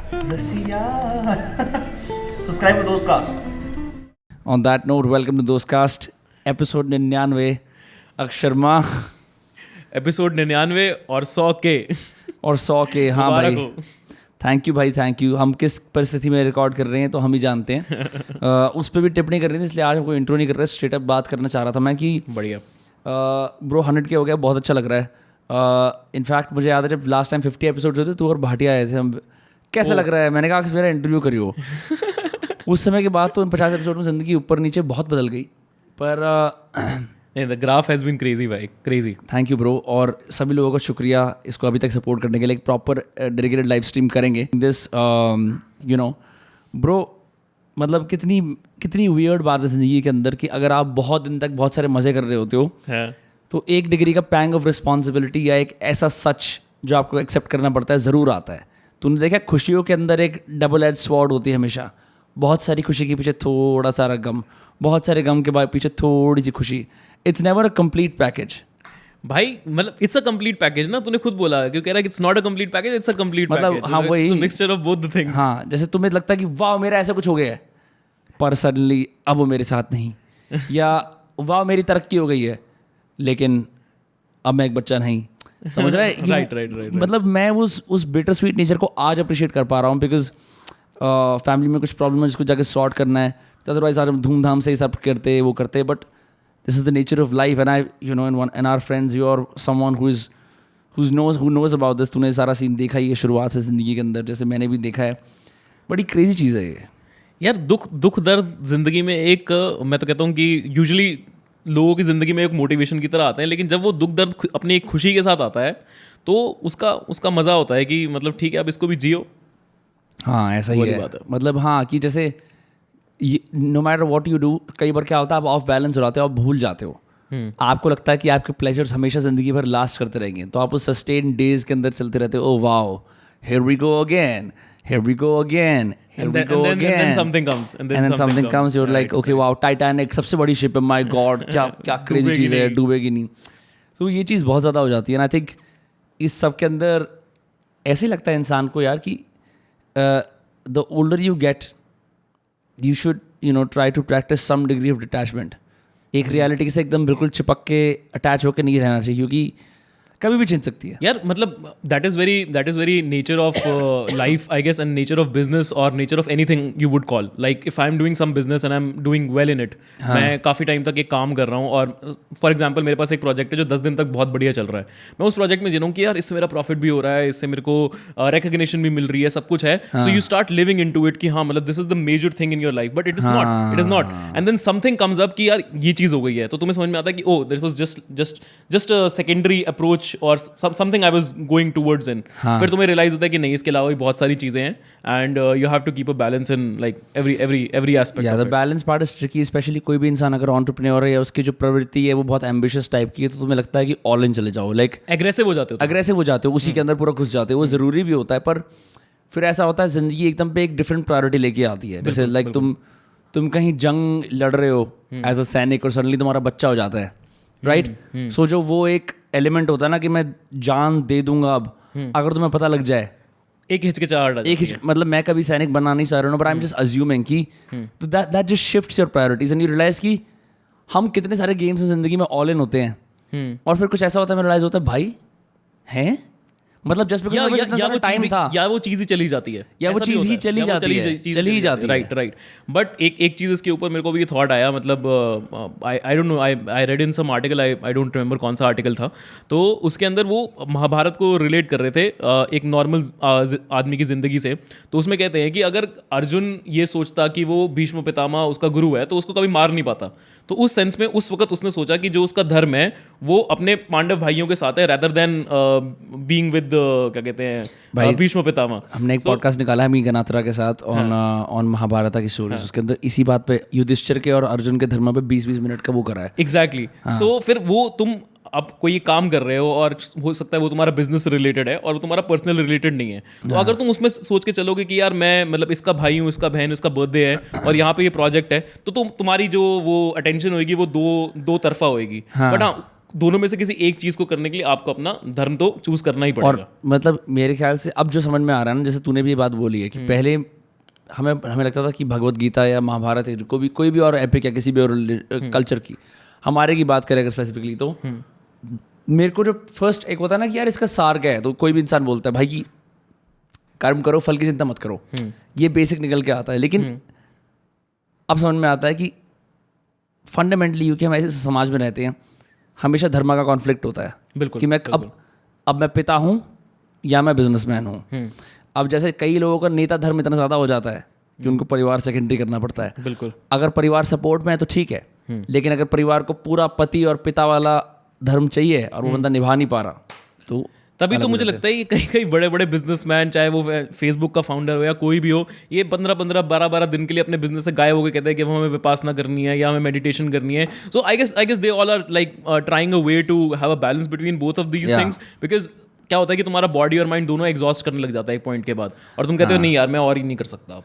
Russia subscribe to Dostcast. On that note, welcome to Dostcast, episode 99. अक्षरमा episode 99 और 100 के और 100 के. हाँ मुबारक भाई, हो। थैंक यू भाई, थैंक यू. हम किस परिस्थिति में रिकॉर्ड कर रहे हैं तो हम ही जानते हैं. उस पर भी टिप्पणी कर रही थी, इसलिए आज हम कोई इंट्रो नहीं कर रहे. स्ट्रेट अप बात करना चाह रहा था मैं कि बढ़िया. ब्रो 100 के हो गया, बहुत अच्छा लग रहा है. इनफैक्ट मुझे याद है जब लास्ट टाइम 50 एपिसोड होते तू और भाटिया आए थे, हम कैसा लग रहा है, मैंने कहा कि मेरा इंटरव्यू करियो. उस समय के बाद तो उन 50 एपिसोड में ज़िंदगी ऊपर नीचे बहुत बदल गई. पर the graph has been crazy भाई, क्रेजी. थैंक यू ब्रो, और सभी लोगों का शुक्रिया इसको अभी तक सपोर्ट करने के लिए. एक प्रॉपर डेडिकेटेड लाइव स्ट्रीम करेंगे दिस यू नो ब्रो. मतलब कितनी वियर्ड बात है ज़िंदगी के अंदर कि अगर आप बहुत दिन तक बहुत सारे मज़े कर रहे होते हो तो 1 डिग्री का पैंग ऑफ रिस्पॉन्सिबिलिटी या एक ऐसा सच जो आपको एक्सेप्ट करना पड़ता है ज़रूर आता है. तूने देखा खुशियों के अंदर एक डबल एज स्वॉर्ड होती है हमेशा. बहुत सारी खुशी के पीछे थोड़ा सारा गम, बहुत सारे गम के बाद पीछे थोड़ी सी खुशी. It's never a complete package भाई. मतलब इट्स अ कंप्लीट पैकेज ना, तूने खुद बोला क्यों कह रहा है कि it's not a complete package, it's a complete मतलब पैकेज. हाँ, वही mixture of both the things. हाँ, जैसे तुम्हें लगता है कि वाह मेरा ऐसा कुछ हो गया है, पर सडनली अब वो मेरे साथ नहीं. या वाह मेरी तरक्की हो गई है लेकिन अब मैं एक बच्चा नहीं. समझ रहा है कि राइट. मतलब मैं उस बिटर स्वीट नेचर को आज अप्रिशिएट कर पा रहा हूँ बिकॉज फैमिली में कुछ प्रॉब्लम है जिसको जाके सॉर्ट करना है. अदरवाइज आज हम धूमधाम से ही सब करते वो करते. But this is the nature of life and I you know in our friends you are someone who knows about this. तूने सारा सीन देखा ही है शुरुआत से ज़िंदगी के अंदर, जैसे मैंने भी देखा है. बड़ी क्रेजी चीज़ है ये यार. दुख दर्द जिंदगी में एक, मैं तो कहता हूँ कि यूजुअली लोगों की ज़िंदगी में एक मोटिवेशन की तरह आते हैं, लेकिन जब वो दुख दर्द अपनी एक खुशी के साथ आता है तो उसका मज़ा होता है कि मतलब ठीक है अब इसको भी जियो. हाँ ऐसा ही है. मतलब हाँ कि जैसे no matter what you do, कई बार क्या होता है आप ऑफ बैलेंस हो जाते हो, आप भूल जाते हो. आपको लगता है कि आपके प्लेजर्स हमेशा ज़िंदगी भर लास्ट करते रहेंगे, तो आप उस सस्टेन डेज के अंदर चलते रहते हो. Oh wow, here we go again, here we go again, here we go again, and then something comes, and then something comes, you're like okay wow, Titanic सबसे बड़ी शिप है, my god, क्या crazy चीज़ है, डूबेगी नहीं. तो ये चीज़ बहुत ज़्यादा हो जाती है. एंड आई थिंक इस सब के अंदर ऐसे ही लगता है इंसान को यार कि the older you get you should try to practice some degree of detachment. एक रियलिटी से एकदम बिल्कुल चिपक के अटैच होकर नहीं रहना चाहिए, क्योंकि कभी भी छिन सकती है यार. मतलब that is very nature of life I guess, and nature of business और nature of anything you would call. Like if I am doing some business and I am doing well in it, मैं काफ़ी time तक एक काम कर रहा हूँ और फॉर एग्जाम्पल मेरे पास एक प्रोजेक्ट है जो 10 दिन तक बहुत बढ़िया चल रहा है. मैं उस प्रोजेक्ट में जिन्हों कि यार इससे मेरा प्रॉफिट भी हो रहा है, इससे मेरे को रिकग्निशन भी मिल रही है, सब कुछ है. So you start living into it कि हाँ मतलब this is the major thing in your life, but it is not. And then something comes up कि यार ये चीज़ हो गई है, तो तुम्हें समझ में आता है कि oh this was just a secondary approach और something I was going towards in. फिर तुम्हें रियलाइज होता है कि नहीं, इसके अलावा भी बहुत सारी चीज़ें हैं and you have to keep a balance in like every aspect. या the balance part is tricky, especially कोई भी इंसान अगर एंटरप्रेन्योर है या उसकी जो प्रवृत्ति है वो बहुत एम्बिशियस टाइप की है, तो तुम्हें लगता है कि ऑल इन चले जाओ, लाइक एग्रेसिव हो जाते हो, उसी के अंदर पूरा घुस जाते हो. वो ज़रूरी भी होता है, पर फिर ऐसा होता है ज़िंदगी एकदम पे एक डिफरेंट प्रायोरिटी लेके आती है. जैसे लाइक तुम कहीं जंग लड़ रहे हो एज अ सैनिक और सडनली तुम्हारा बच्चा हो जाता है, राइट. सो जो वो एक एलिमेंट होता है ना कि मैं जान दे दूंगा अब, अगर तुम्हें पता लग जाए एक हिचकिचाहट, मतलब मैं कभी सैनिक बनना नहीं चाह रहा हूँ, but I am just assuming कि that just shifts your priorities and you realize कि हम कितने सारे गेम्स में जिंदगी में ऑल इन होते हैं और फिर कुछ ऐसा होता है, मैं रियलाइज होता है भाई हैं मतलब जस्ट बिकॉज़ टाइम था या वो चीज़ ही चली जाती है, या वो चीज़ ही चली जाती है. राइट. बट एक चीज़ इसके ऊपर मेरे को भी थॉट आया, मतलब I don't know, I read in some article, I don't remember कौन सा आर्टिकल था, तो उसके अंदर वो महाभारत को रिलेट कर रहे थे एक नॉर्मल आदमी की ज़िंदगी से. तो उसमें कहते हैं कि अगर अर्जुन ये सोचता कि वो भीष्म पितामह उसका गुरु है तो उसको कभी मार नहीं पाता. तो उस सेंस में उस वक्त उसने सोचा कि जो उसका धर्म है वो अपने पांडव भाइयों के साथ है, रैदर देन बीइंग विद क्या कहते हैं भीष्म पितामह. हमने एक पॉडकास्ट निकाला है मी गनात्रा के साथ ऑन महाभारत की स्टोरीज. उसके अंदर इसी बात पे युधिष्ठिर के और अर्जुन के धर्म पे 20-20 मिनट का वो करा है. एग्जैक्टली. सो फिर वो तुम अब कोई काम कर रहे हो और हो सकता है वो तुम्हारा बिजनेस रिलेटेड है और वो तुम्हारा पर्सनल रिलेटेड नहीं है, तो अगर तुम उसमें सोच के चलोगे कि यार मैं मतलब इसका भाई हूँ, इसका बहन, इसका बर्थडे है और यहाँ पे ये प्रोजेक्ट है, तो तुम्हारी जो वो अटेंशन होगी वो दो तरफा होगी. बट हाँ दोनों में से किसी एक चीज़ को करने के लिए आपको अपना धर्म तो चूज करना ही पड़ेगा। और मतलब मेरे ख्याल से अब जो समझ में आ रहा है ना, जैसे तूने भी ये बात बोली है कि पहले हमें हमें लगता था कि भगवत गीता या महाभारत है, कोई भी और एपिक या किसी भी और कल्चर की, हमारे की बात करें अगर स्पेसिफिकली, तो मेरे को जो फर्स्ट एक होता है ना कि यार इसका सार क्या है, तो कोई भी इंसान बोलता है भाई कि कर्म करो फल की चिंता मत करो, ये बेसिक निकल के आता है। लेकिन अब समझ में आता है कि फंडामेंटली क्योंकि हम ऐसे समाज में रहते हैं, हमेशा धर्म का कॉन्फ्लिक्ट होता है। बिल्कुल कि मैं अब मैं पिता हूँ या मैं बिजनेसमैन हूँ। अब जैसे कई लोगों का नेता धर्म इतना ज़्यादा हो जाता है कि उनको परिवार सेकेंडरी करना पड़ता है। बिल्कुल। अगर परिवार सपोर्ट में है तो ठीक है, लेकिन अगर परिवार को पूरा पति और पिता वाला धर्म चाहिए और वो बंदा निभा नहीं पा रहा, तो तभी तो मुझे लगता है कि कई कई बड़े बड़े बिजनेसमैन, चाहे वो फेसबुक का फाउंडर हो या कोई भी हो, ये 15-15 12-12 दिन के लिए अपने बिजनेस से गायब होकर कहते हैं कि वो हमें विपासना करनी है या हमें मेडिटेशन करनी है। So I guess they all are like trying a way to have a balance between both of these things, because क्या होता है कि तुम्हारा बॉडी और माइंड दोनों एग्जॉस्ट करने लग जाता है एक पॉइंट के बाद, और तुम कहते हो नहीं यार मैं और ही नहीं कर सकता अब।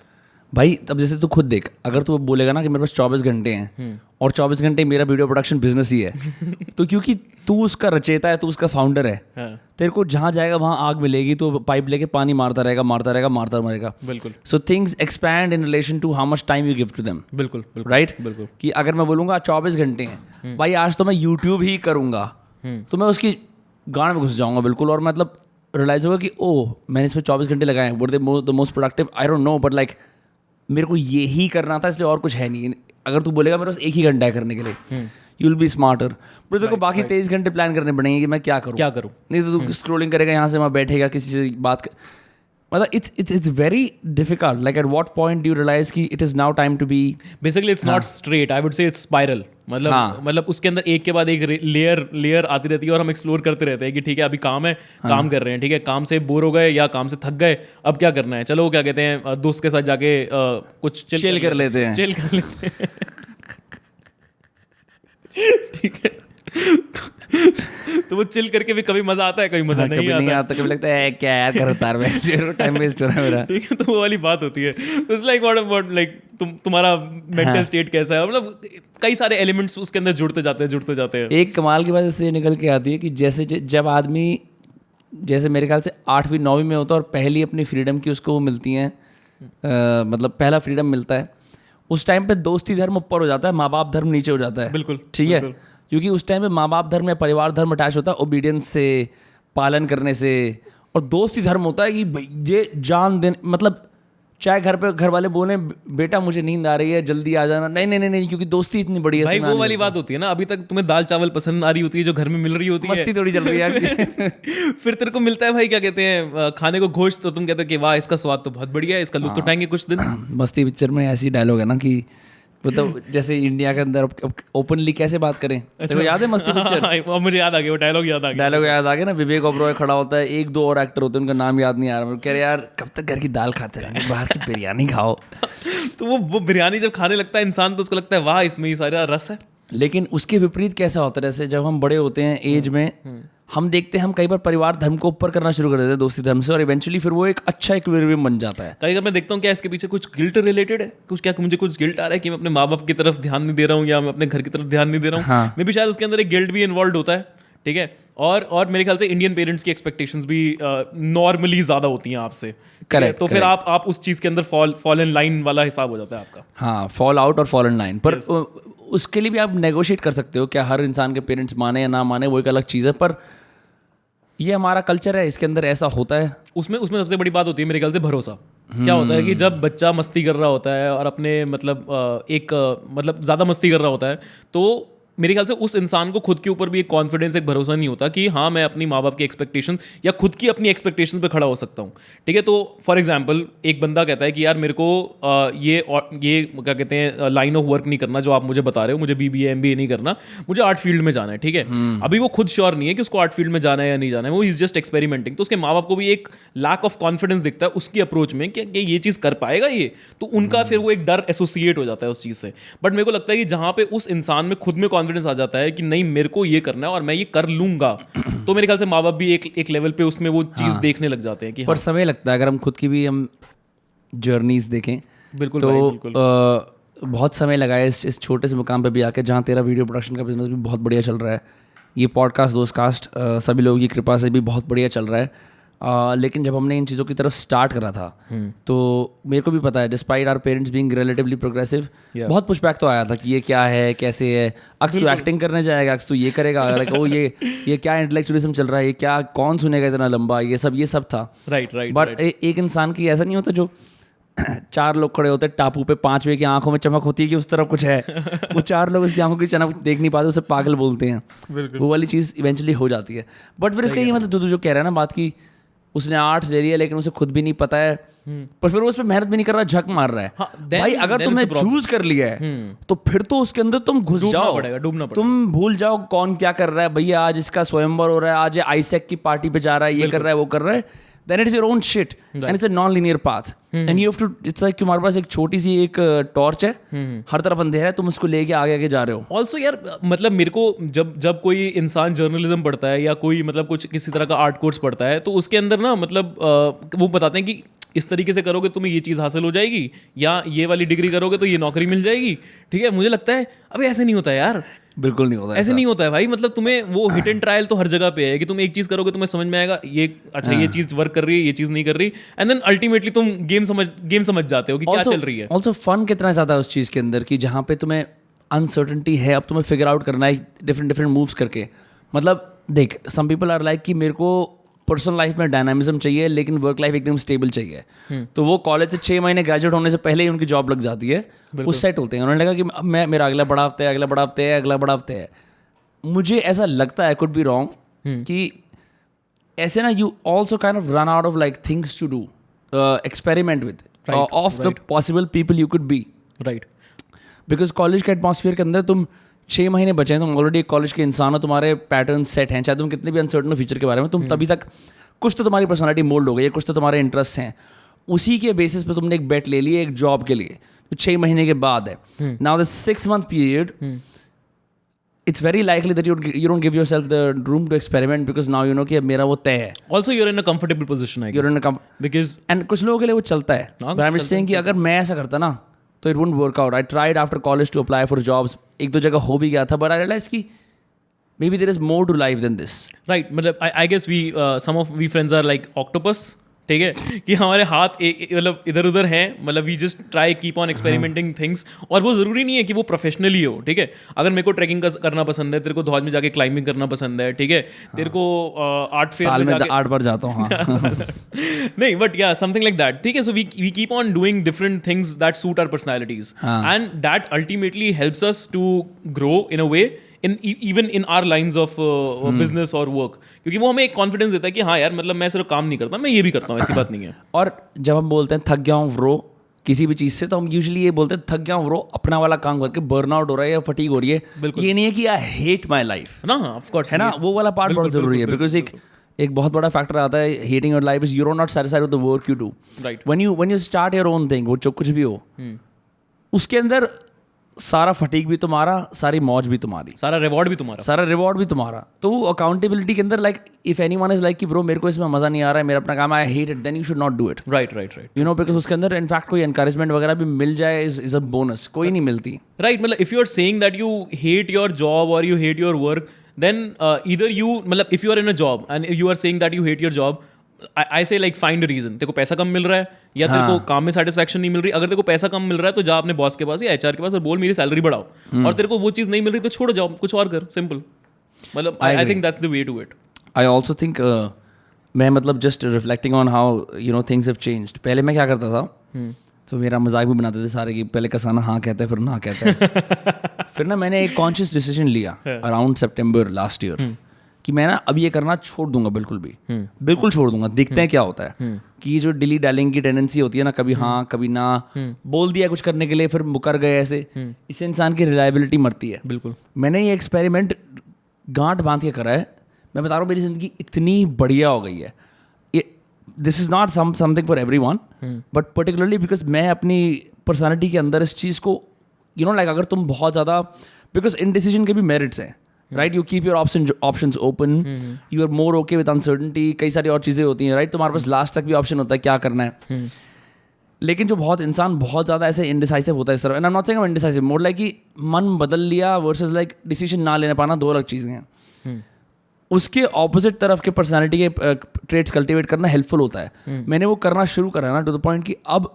भाई तब जैसे तू खुद देख, अगर तू बोलेगा ना कि मेरे पास 24 घंटे हैं और 24 घंटे मेरा वीडियो प्रोडक्शन बिजनेस ही है, तो क्योंकि तू उसका रचेता है, तू उसका फाउंडर है, तेरे को जहाँ जाएगा वहाँ आग मिलेगी, तो पाइप लेके पानी मारता रहेगा मारता मरेगा। बिल्कुल। So things expand in relation to how much time you give to them. बिल्कुल राइट। बिल्कुल। कि अगर मैं बोलूँगा 24 घंटे हैं भाई, आज तो मैं यूट्यूब ही करूँगा, तो मैं उसकी गांड में घुस जाऊँगा बिल्कुल, और मतलब रियलाइज होगा कि ओह मैंने इसमें 24 घंटे लगाए हैं, the most productive, I don't no, but like मेरे को ये ही करना था इसलिए और कुछ है नहीं। अगर तू बोलेगा मेरे पास एक ही घंटा है करने के लिए, यू विल बी स्मार्टर, पर तेरे को बाकी 23 घंटे प्लान करने पड़ेंगे कि मैं क्या करूँ। नहीं तो तू स्क्रॉलिंग करेगा, यहाँ से वहाँ बैठेगा, किसी से बात मतलब it's very difficult. Like at what point do you realize कि it is now time to be basically it's not straight, I would say it's spiral. मतलब उसके अंदर एक के बाद एक लेयर आती रहती है और हम एक्सप्लोर करते रहते हैं कि ठीक है अभी काम है, काम कर रहे हैं, ठीक है काम से बोर हो गए या काम से थक गए, अब क्या करना है, चलो क्या कहते हैं दोस्त के साथ जाके कुछ चिल कर लेते हैं ठीक है। तो वो चिल करके भी कभी मजा आता है, कभी मजा नहीं आता, कभी लगता है क्या यार कर उतार में टाइम वेस्ट हो रहा है मेरा। ठीक है, तो वो वाली बात होती है। इट्स लाइक व्हाट लाइक तुम्हारा मेंटल स्टेट कैसा है, मतलब कई सारे एलिमेंट्स उसके अंदर जुड़ते जाते हैं। एक कमाल की बात इससे निकल के आती है कि जैसे जब आदमी जैसे मेरे ख्याल से 8वीं 9वीं में होता है और पहली अपनी फ्रीडम की उसको वो मिलती हैं, मतलब पहला फ्रीडम मिलता है, उस टाइम पे दोस्ती धर्म ऊपर हो जाता है, माँ बाप धर्म नीचे हो जाता है। बिल्कुल ठीक है, क्योंकि उस टाइम पे माँ बाप धर्म या परिवार धर्म अटैच होता है ओबीडियंस से, पालन करने से, और दोस्ती धर्म होता है कि भाई ये जान देने, मतलब चाहे घर पे घर वाले बोले बेटा मुझे नींद आ रही है जल्दी आ जाना, नहीं, क्योंकि दोस्ती इतनी बड़ी है भाई। वो वाली बात होती है ना, अभी तक तुम्हें दाल चावल पसंद आ रही होती है जो घर में मिल रही होती है, मस्ती थोड़ी चल रही है फिर तेरे को मिलता है भाई क्या कहते हैं खाने को गोश्त, तो तुम कहते हो कि वाह इसका स्वाद तो बहुत बढ़िया है, इसका लुत्फ उठाएंगे कुछ दिन। मस्ती पिक्चर में ऐसी डायलॉग है ना कि मतलब जैसे इंडिया के अंदर ओपनली कैसे बात करें। तो याद है मस्ती पिक्चर? मुझे याद आ गया वो डायलॉग याद आ गया ना, विवेक ओबरॉय खड़ा होता है, 1-2 और एक्टर होते हैं, उनका नाम याद नहीं आ रहा, कह रहे यार कब तक घर की दाल खाते रहेंगे, बाहर की बिरयानी खाओ। तो वो बिरयानी जब खाने लगता है इंसान, तो उसको लगता है वाह इसमें ही सारा रस है। लेकिन उसके विपरीत कैसा होता है, जैसे जब हम बड़े होते हैं एज में, हम देखते हैं हम कई बार परिवार धर्म को ऊपर करना शुरू कर देते हैं दोस्ती धर्म से, और इवेंचुअली फिर वो एक अच्छा इक्विलिब्रियम बन जाता है। कई बार मैं देखता हूँ क्या इसके पीछे कुछ गिल्ट रिलेटेड है, क्या मुझे कुछ गिल्ट आ रहा है कि मैं अपने माँ बाप की तरफ ध्यान नहीं दे रहा हूँ या मैं अपने घर की तरफ ध्यान नहीं दे रहा हूँ। मैं भी शायद उसके अंदर एक गिल्ट भी इन्वॉल्व होता है। ठीक है, और मेरे ख्याल से इंडियन पेरेंट्स की एक्सपेक्टेशंस भी नॉर्मली ज़्यादा होती हैं आपसे। करेक्ट। तो फिर आप उस चीज़ के अंदर फॉल इन लाइन वाला हिसाब हो जाता है आपका। हाँ, फॉल आउट और फॉल इन लाइन, पर उसके लिए भी आप नेगोशिएट कर सकते हो, क्या हर इंसान के पेरेंट्स माने या ना माने वो एक अलग चीज़ है, पर ये हमारा कल्चर है, इसके अंदर ऐसा होता है। उसमें सबसे बड़ी बात होती है मेरे ख्याल से भरोसा। क्या होता है कि जब बच्चा मस्ती कर रहा होता है और अपने मतलब ज़्यादा मस्ती कर रहा होता है, तो मेरे ख्याल से उस इंसान को खुद के ऊपर भी एक कॉन्फिडेंस, एक भरोसा नहीं होता कि हाँ मैं अपनी माँ बाप की एक्सपेक्टेशन या खुद की अपनी एक्सपेक्टेशन पे खड़ा हो सकता हूँ। ठीक है, तो फॉर एग्जांपल एक बंदा कहता है कि यार मेरे को ये क्या कहते हैं लाइन ऑफ वर्क नहीं करना जो आप मुझे बता रहे हो, मुझे BBA MBA नहीं करना, मुझे आर्ट फील्ड में जाना है। ठीक है, अभी वो खुद श्योर नहीं है कि उसको आर्ट फील्ड में जाना है या नहीं जाना है, वो इज जस्ट एक्सपेरिमेंटिंग। तो उसके माँ बाप को भी एक लैक ऑफ कॉन्फिडेंस दिखता है उसकी अप्रोच में कि ये चीज़ कर पाएगा ये, तो उनका फिर वो एक डर एसोसिएट हो जाता है उस चीज़ से। बट मेरे को लगता है कि जहाँ पे उस इंसान में खुद में कॉन्फिडेंस आ जाता है कि नहीं मेरे को ये करना है और मैं ये कर लूंगा, तो मेरे ख्याल से माँ बाप भी एक लेवल पे उसमें वो चीज़ देखने लग जाते हैं कि पर समय लगता है। अगर हम खुद की भी हम जर्नीज देखें, बिल्कुल तो बिल्कुल। बहुत समय लगा है इस छोटे से मुकाम पे भी आके, जहाँ तेरा वीडियो प्रोडक्शन का बिजनेस भी बहुत बढ़िया चल रहा है, ये पॉडकास्ट दोस्तकास्ट सभी लोगों की कृपा से भी बहुत बढ़िया चल रहा है। लेकिन जब हमने इन चीज़ों की तरफ स्टार्ट करा था तो मेरे को भी पता है, despite our parents being relatively progressive, बहुत पुशबैक तो आया था कि ये क्या है, कैसे है, अक्स तू एक्टिंग करने जाएगा, अक्स तू ये करेगा, लाइक ओ ये क्या इंटेलेक्चुअलिज्म चल रहा है, ये क्या, कौन सुनेगा इतना लंबा, ये सब था। राइट बट एक इंसान की ऐसा नहीं होता जो 4 लोग खड़े होते हैं टापू पे, 5वें की आंखों में चमक होती है कि उस तरफ कुछ है, वो 4 लोग उसकी आंखों की चमक देख नहीं पाते, उसे पागल बोलते हैं। वो वाली चीज़ इवेंचुअली हो जाती है। बट फिर इसका ये मतलब तू जो कह रहा है ना बात की, उसने आर्ट्स ले लिया लेकिन उसे खुद भी नहीं पता है, पर फिर वो उस पर मेहनत भी नहीं कर रहा, झक मार रहा है। भाई अगर तुमने चूज कर लिया है तो फिर तो उसके अंदर तुम घुस जाओ, डूबना पड़ेगा। तुम भूल जाओ कौन क्या कर रहा है। भैया आज इसका स्वयंवर हो रहा है, आज ये आईसेक की पार्टी पे जा रहा है, ये कर रहा है, वो कर रहा है, then it is your own shit and it's a non-linear path and you have to, it's like तुम्हारे पास एक छोटी सी एक टॉर्च है, हर तरफ अंधेरा है, तुम उसको लेके आगे आगे जा रहे हो। ऑल्सो यार मतलब मेरे को जब कोई इंसान जर्नलिज्म पढ़ता है या कोई मतलब कुछ किसी तरह का आर्ट कोर्स पढ़ता है तो उसके अंदर ना मतलब वो बताते हैं कि इस तरीके से करोगे तुम्हें ये चीज़ हासिल हो जाएगी, या ये वाली डिग्री करोगे तो ये नौकरी मिल जाएगी। ठीक है, मुझे लगता है अबे ऐसे नहीं होता यार, बिल्कुल नहीं होता, ऐसे नहीं होता है भाई। मतलब तुम्हें वो हिट एंड ट्रायल तो हर जगह पे है कि तुम एक चीज़ करोगे तुम्हें समझ में आएगा ये अच्छा ये चीज़ वर्क कर रही है, ये चीज़ नहीं कर रही, एंड देन अल्टीमेटली तुम गेम समझ जाते हो कि क्या चल रही है। ऑल्सो फन कितना ज़्यादा है उस चीज़ के अंदर कि जहाँ पे तुम्हें अनसर्टेनिटी है, अब तुम्हें फिगर आउट करना है डिफरेंट मूव्स करके। मतलब देख, सम पीपल आर लाइक कि मेरे को पर्सनल लाइफ में डायनामिज्म चाहिए लेकिन वर्क लाइफ एकदम स्टेबल चाहिए, तो वो कॉलेज से 6 महीने ग्रेजुएट होने से पहले ही उनकी जॉब लग जाती है, वो सेट होते हैं। उन्होंने लगा कि मैं मेरा अगला बड़ा हफ्ते है, अगला बड़ा हफ्ते है, अगला बड़ा हफ्ते है। मुझे ऐसा लगता है, कुड बी रॉन्ग, कि ऐसे ना you also kind of run out of like things to do, experiment with of the possible people you could be, right. Because college के एटमॉस्फेयर के अंदर तुम 6 महीने बचे हैं, तुम ऑलरेडी एक कॉलेज के इंसान हो, तुम्हारे पैटर्न सेट हैं, चाहे तुम कितने भी अनसर्टन हो फ्यूचर के बारे में, तुम तभी तक कुछ तो तुम्हारी पर्सनालिटी मोल्ड हो गई है, कुछ तो तुम्हारे इंटरेस्ट हैं, उसी के बेसिस पे तुमने एक बेट ले ली है एक जॉब के लिए, तो 6 महीने के बाद है। Now the 6 month period, it's very likely that you don't give yourself the room to experiment because now you know कि अब मेरा वो तय है। Also you're in a comfortable position, I guess. You're in a because and कुछ लोगों के लिए वो चलता है। But I'm just saying कि अगर मैं ऐसा करता ना तो it wouldn't work out. I tried after college to apply for jobs, 1-2 जगह हो भी गया था, but I realized कि maybe there is more to life than this. right, मतलब I guess some of we friends are like octopus, ठीक है, कि हमारे हाथ मतलब इधर उधर हैं, मतलब we just try keep on experimenting things. और वो ज़रूरी नहीं है कि वो प्रोफेशनली हो, ठीक है। अगर मेरे को ट्रैकिंग करना पसंद है, तेरे को धौज में जाके क्लाइंबिंग करना पसंद है, ठीक है, तेरे को आर्ट फेयर साल में 8 बार जाता हूँ, हाँ। नहीं, बट या समथिंग लाइक दैट, ठीक है। So we keep on doing different things that suit our personalities, and that ultimately helps us to grow in a way even in our lines of business or work, क्योंकि वो हमें एक confidence देता है कि हाँ यार, मतलब मैं सिर्फ काम नहीं करता, मैं ये भी करता हूँ, ऐसी बात नहीं है। और जब हम बोलते हैं थक गया हूँ ब्रो किसी भी चीज़ से, तो हम यूजुअली ये बोलते हैं थक गया हूँ ब्रो अपना वाला काम करके, बर्नआउट हो रहा है या फटीग हो रही है। ये नहीं है कि आई हेट माई लाइफ ना, ऑफ कोर्स है ना, वो वाला पार्ट बहुत जरूरी है, बिकॉज एक बहुत बड़ा फैक्टर आता है hating your life is you are not satisfied with the work you do. Right, when you start your own thing, वो जो कुछ भी हो उसके अंदर सारा फटीक भी तुम्हारा, सारी मौज भी तुम्हारी, सारा रिवॉर्ड भी तुम्हारा। तो अकाउंटेबिलिटी के अंदर like if anyone is like कि ब्रो मेरे को इसमें मजा नहीं आ रहा है, मेरा अपना काम, I hate it, then you should not do it. Right you know, because उसके अंदर इनफैक्ट कोई एनकरेजमेंट वगैरह भी मिल जाए इज अ बोनस, कोई नहीं मिलती। राइट, मतलब if you are saying that you hate your job और you hate your work, then either you, मतलब if you are in a job and you are saying that you hate your job, I say like find a reason. तेरे को पैसा कम मिल रहा है या तेरे को काम में सेटिस्फैक्शन नहीं मिल रही। अगर तेरे को पैसा कम मिल रहा है तो जा अपने बॉस के पास या एचआर के पास और बोल मेरी सैलरी बढ़ाओ, और तेरे को वो चीज़ नहीं मिल रही तो छोड़ जाओ, कुछ और कर, सिंपल। मतलब I think that's the way to it. I also think मैं मतलब just reflecting on how you know things have changed. पहले मैं क्या करता था, तो मेरा मजाक भी बनाते थे सारे कि पहले कसाना हाँ कहता है फिर ना कहता है। फिर ना मैंने एक कॉन्शियस डिसीजन लिया अराउंड सितंबर लास्ट ईयर कि मैं ना अब ये करना छोड़ दूंगा, बिल्कुल छोड़ दूंगा, देखते हैं क्या होता है। कि जो डिली डालिंग की टेंडेंसी होती है ना, कभी हाँ कभी ना, बोल दिया कुछ करने के लिए फिर मुकर गए, ऐसे इससे इंसान की रिलायबिलिटी मरती है। बिल्कुल, मैंने ये एक्सपेरिमेंट गांठ बांध के करा है। मैं बता रहा हूँ मेरी ज़िंदगी इतनी बढ़िया हो गई है। This is not something for everyone, but particularly because मैं अपनी पर्सनैलिटी के अंदर इस चीज़ को यू नो लाइक, अगर तुम बहुत ज़्यादा, बिकॉज इनडिसीजन के भी मेरिट्स हैं, right, you keep your options open, you are more okay with uncertainty, कई सारी और चीज़ें होती हैं, राइट, तुम्हारे पास लास्ट तक भी ऑप्शन होता है क्या करना है। लेकिन जो बहुत इंसान बहुत ज़्यादा ऐसे इनडिसाइसिव होता है इस तरह, and I am not saying I am indecisive, more like कि मन बदल लिया वर्सेस लाइक डिसीजन ना लेने पाना, दो अलग चीज़ें हैं। उसके ऑपोजिट तरफ के पर्सनालिटी के ट्रेट्स कल्टिवेट करना हेल्पफुल होता है। मैंने वो करना शुरू करा ना टू द पॉइंट कि अब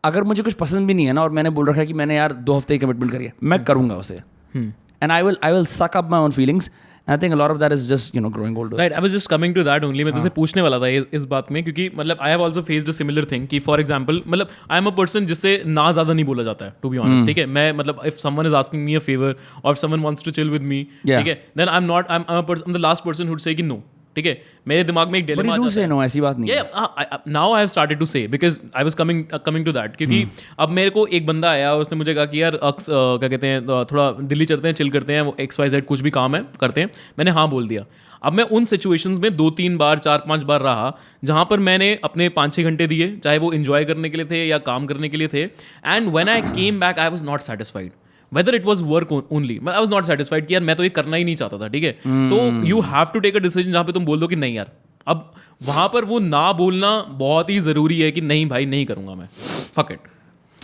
अगर मुझे कुछ पसंद भी नहीं है ना और मैंने बोल रखा है कि मैंने यार 2 हफ्ते की कमिटमेंट करी है, मैं करूँगा उसे, एंड आई विल सक up my own feelings. I think a lot of that is just, you know, growing older. Right, I was just coming to that only. मैं तुझसे पूछने वाला था इस बात में, क्योंकि मतलब I have also faced a similar thing कि for example मतलब I am a person जिससे ना ज़्यादा नहीं बोला जाता है, to be honest, ठीक है। मैं मतलब if someone is asking me a favor or if someone wants to chill with me, ठीक है, then I'm the last person who would say कि no, ठीक है। मेरे दिमाग में एक dilemma But you do say no, ऐसी बात नहीं है। now I have started to say because I was coming to that, क्योंकि अब मेरे को एक बंदा आया, उसने मुझे कहा कि यार क्या कहते हैं, थोड़ा दिल्ली चलते हैं, चिल करते हैं, वो XYZ कुछ भी काम है करते हैं। मैंने हाँ बोल दिया। अब मैं उन सिचुएशंस में 2-3 बार 4-5 बार रहा जहाँ पर मैंने अपने 5-6 घंटे दिए, चाहे वो इन्जॉय करने के लिए थे या काम करने के लिए थे, and when I came back I was not satisfied whether it was work only, I was not satisfied कि यार मैं तो ये करना ही नहीं चाहता था, ठीक है। तो you have to take a decision जहाँ पे तुम बोल दो कि नहीं यार, अब वहाँ पर वो ना बोलना बहुत ही ज़रूरी है कि नहीं भाई नहीं करूँगा मैं, fuck it।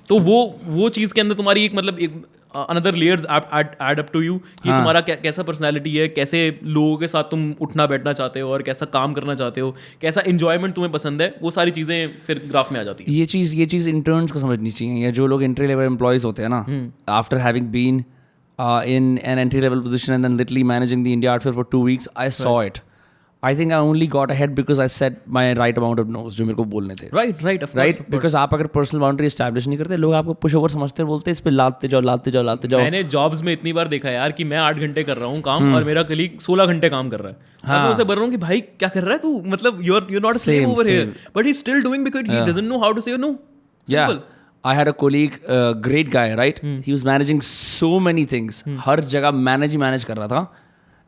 तो वो चीज़ के अंदर तुम्हारी एक मतलब एक another layers add up to you कि तुम्हारा कैसा पर्सनैलिटी है, कैसे लोगों के साथ तुम उठना बैठना चाहते हो और कैसा काम करना चाहते हो, कैसा इंजॉयमेंट तुम्हें पसंद है, वो सारी चीज़ें फिर ग्राफ में आ जाती है। ये चीज़ इंटर्न्स को समझनी चाहिए, या जो लोग एंट्री लेवल एम्प्लॉयज़ होते हैं ना, after having been in an entry level position and then literally managing the India art fair for 2 weeks, I saw it. I think I only got ahead because I set my right amount of no's जो मेरे को बोलने थे। Right, of course. Because आप अगर personal boundary establish नहीं करते, लोग आपको पुश ओवर समझते हैं, बोलते हैं इस पे लाते जाओ। मैंने जॉब्स में इतनी बार देखा यार कि मैं 8 घंटे कर रहा हूँ काम और मेरा कलीग 16 घंटे काम कर रहा है। मैं उसे बोल रहा हूँ कि भाई क्या कर रहा है तू, मतलब you're not a slave over here, but he's still doing because he doesn't know how to say no. Simple. I had a colleague, great guy, right? He was managing so many things. हर जगह manage कर रहा था,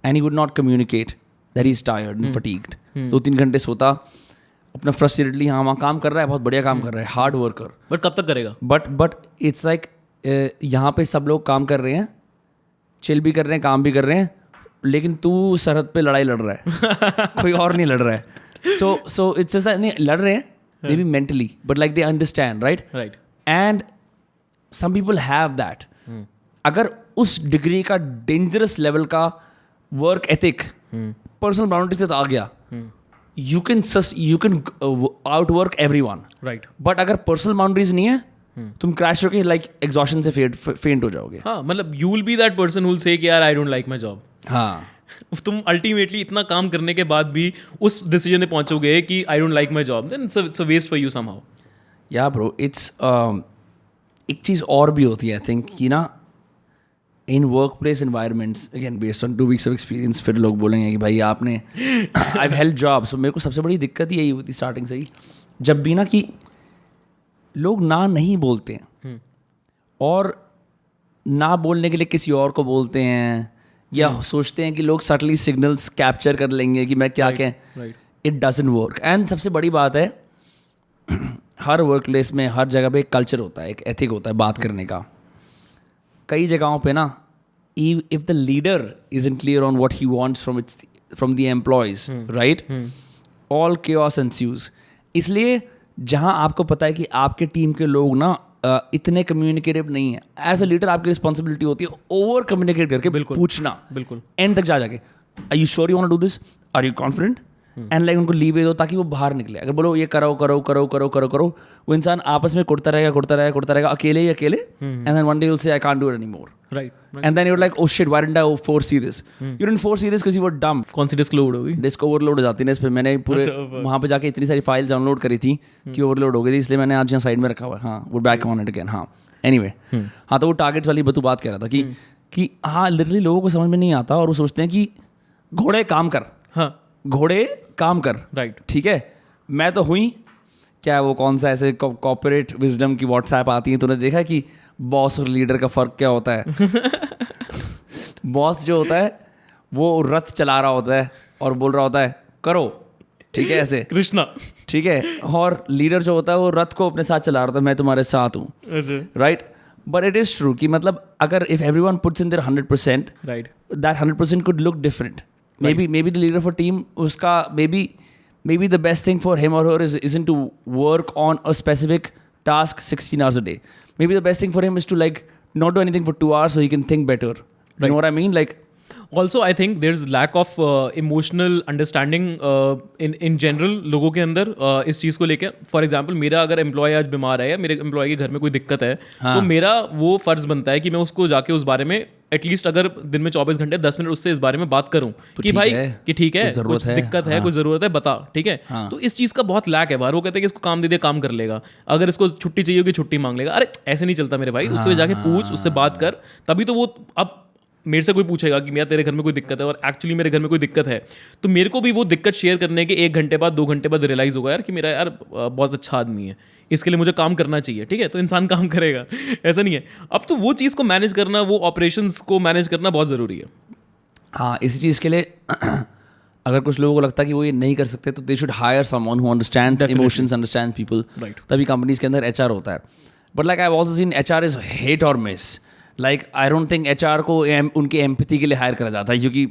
and he would not communicate that he's tired and fatigued. 2-3 घंटे सोता, अपना फ्रस्ट्रेटेडली हाँ वहाँ काम कर रहा है, बहुत बढ़िया काम कर रहा है, हार्ड वर्कर। बट कब तक करेगा? बट इट्स लाइक यहाँ पे सब लोग काम कर रहे हैं, चिल भी कर रहे हैं, काम भी कर रहे हैं, लेकिन तू सरहद पे लड़ाई लड़ रहा है, कोई और नहीं लड़ रहा है। So it's just नहीं लड़ रहे हैं, maybe mentally, but like they understand, right? Right. And some people have that. अगर उस डिग्री का डेंजरस लेवल का वर्क एथिक पर्सनल बाउंड्री से तो आ गया, you can outwork everyone. Right. But अगर पर्सनल बाउंड्रीज नहीं है, तुम क्रैश होके लाइक एग्जॉशन से फेंट हो जाओगे। हाँ, मतलब you will be that person who will say कि यार I don't like my job. हाँ, तुम अल्टीमेटली इतना काम करने के बाद भी उस डिसीजन में पहुंचोगे कि I don't like my job, then it's a waste for you somehow. Yeah bro, इट्स एक चीज़ और भी होती है आई थिंक कि ना, in work place environments, again based on 2 weeks of experience, फिर लोग बोलेंगे कि भाई आपने आई हैव हेल्ड जॉब। सो मेरे को सबसे बड़ी दिक्कत यही होती स्टार्टिंग से ही, जब भी ना कि लोग ना नहीं बोलते हैं और ना बोलने के लिए किसी और को बोलते हैं, या सोचते हैं कि लोग सटली सिग्नल्स कैप्चर कर लेंगे कि मैं क्या कहें। It doesn't work. एंड सबसे बड़ी बात है, हर वर्क प्लेस में हर जगह पे एक कल्चर होता है, एक एथिक होता है बात करने का। कई जगहों पे ना, if the leader isn't clear on what he wants from the employees, right, all chaos ensues. इसलिए जहां आपको पता है कि आपके टीम के लोग ना इतने कम्युनिकेटिव नहीं है, एज अ लीडर आपकी रिस्पॉन्सिबिलिटी होती है ओवर कम्युनिकेट करके पूछना, बिल्कुल एंड तक जाके, are you sure you want to do this, are you confident, and like उनको लीवे दो ताकि वो बाहर निकले। अगर बोलो ये करो, वो इंसान आपस में कुड़ता रहेगा अकेले, and then one day will say I can't do it anymore, right, and then you are like oh shit, why didn't I foresee this, you didn't foresee this because you were dumb. कौन सी disk load होगी? Disk overload हो जाती है ना इस पे। मैंने पूरे वहाँ पे जाके इतनी सारी फाइल्स डाउनलोड करी थी कि ओवरलोड हो गई थी, इसलिए मैंने आज यहाँ साइड में रखा हुआ है। हाँ, वो बैक ऑन इट अगेन। हाँ, एनीवे, हाँ, तो वो टारगेट्स वाली बात बात कह रहा था कि हाँ, लिटरली लोगों को समझ में नहीं आता और वो सोचते हैं कि घोड़े काम कर, हाँ, घोड़े काम कर, राइट, ठीक है। मैं तो हुई क्या, वो कौन सा ऐसे कॉर्पोरेट विजडम की व्हाट्सएप आती है, तूने देखा कि बॉस और लीडर का फ़र्क क्या होता है। बॉस जो होता है वो रथ चला रहा होता है और बोल रहा होता है करो, ठीक है, ऐसे कृष्णा, ठीक है, और लीडर जो होता है वो रथ को अपने साथ चला रहा होता है, मैं तुम्हारे साथ हूँ, right. But it is true कि मतलब अगर if everyone puts in their 100%, right, that 100% could look different. Maybe the leader of a team, उसका maybe the best thing for him or her isn't to work on a specific task 16 hours a day. Maybe the best thing for him is to like not do anything for 2 hours so he can think better. You know what I mean? Like, also I think there's lack of emotional understanding in general लोगों के अंदर इस चीज़ को लेकर. For example मेरा अगर employ आज बीमार है या मेरे एम्प्लॉय के घर में कोई दिक्कत है, तो मेरा वो फ़र्ज़ बनता है कि मैं उसको जाके उस बारे में एटलीस्ट अगर दिन में 24 घंटे 10 मिनट उससे इस बारे में बात करूं कि भाई कि ठीक है कुछ दिक्कत है, कुछ ज़रूरत है, बता. ठीक है. तो इस चीज़ का बहुत लैक है बाहर. वो कहते हैं कि इसको काम दे दे, काम कर लेगा. अगर इसको छुट्टी चाहिए होगी छुट्टी मांग लेगा. अरे ऐसे नहीं चलता मेरे भाई. उससे जाके पूछ, उससे बात कर, तभी तो वो. अब मेरे से कोई पूछेगा कि मेरा तेरे घर में कोई दिक्कत है और एक्चुअली मेरे घर में कोई दिक्कत है, तो मेरे को भी वो दिक्कत शेयर करने के 1 घंटे बाद 2 घंटे बाद रियलाइज़ होगा यार कि मेरा यार बहुत अच्छा आदमी है, इसके लिए मुझे काम करना चाहिए. ठीक है. तो इंसान काम करेगा. ऐसा नहीं है. अब तो वो चीज़ को मैनेज करना, वो ऑपरेशंस को मैनेज करना बहुत ज़रूरी है. हाँ, इसी चीज़ के लिए अगर कुछ लोगों को लगता है कि वो ये नहीं कर सकते, तो they should hire someone who understands emotions, understands people. तभी कंपनीज के अंदर HR होता है. But like I have also seen HR is hit और miss. Like I don't think HR को उनकी एम्पैथी के लिए हायर करा जाता है, क्योंकि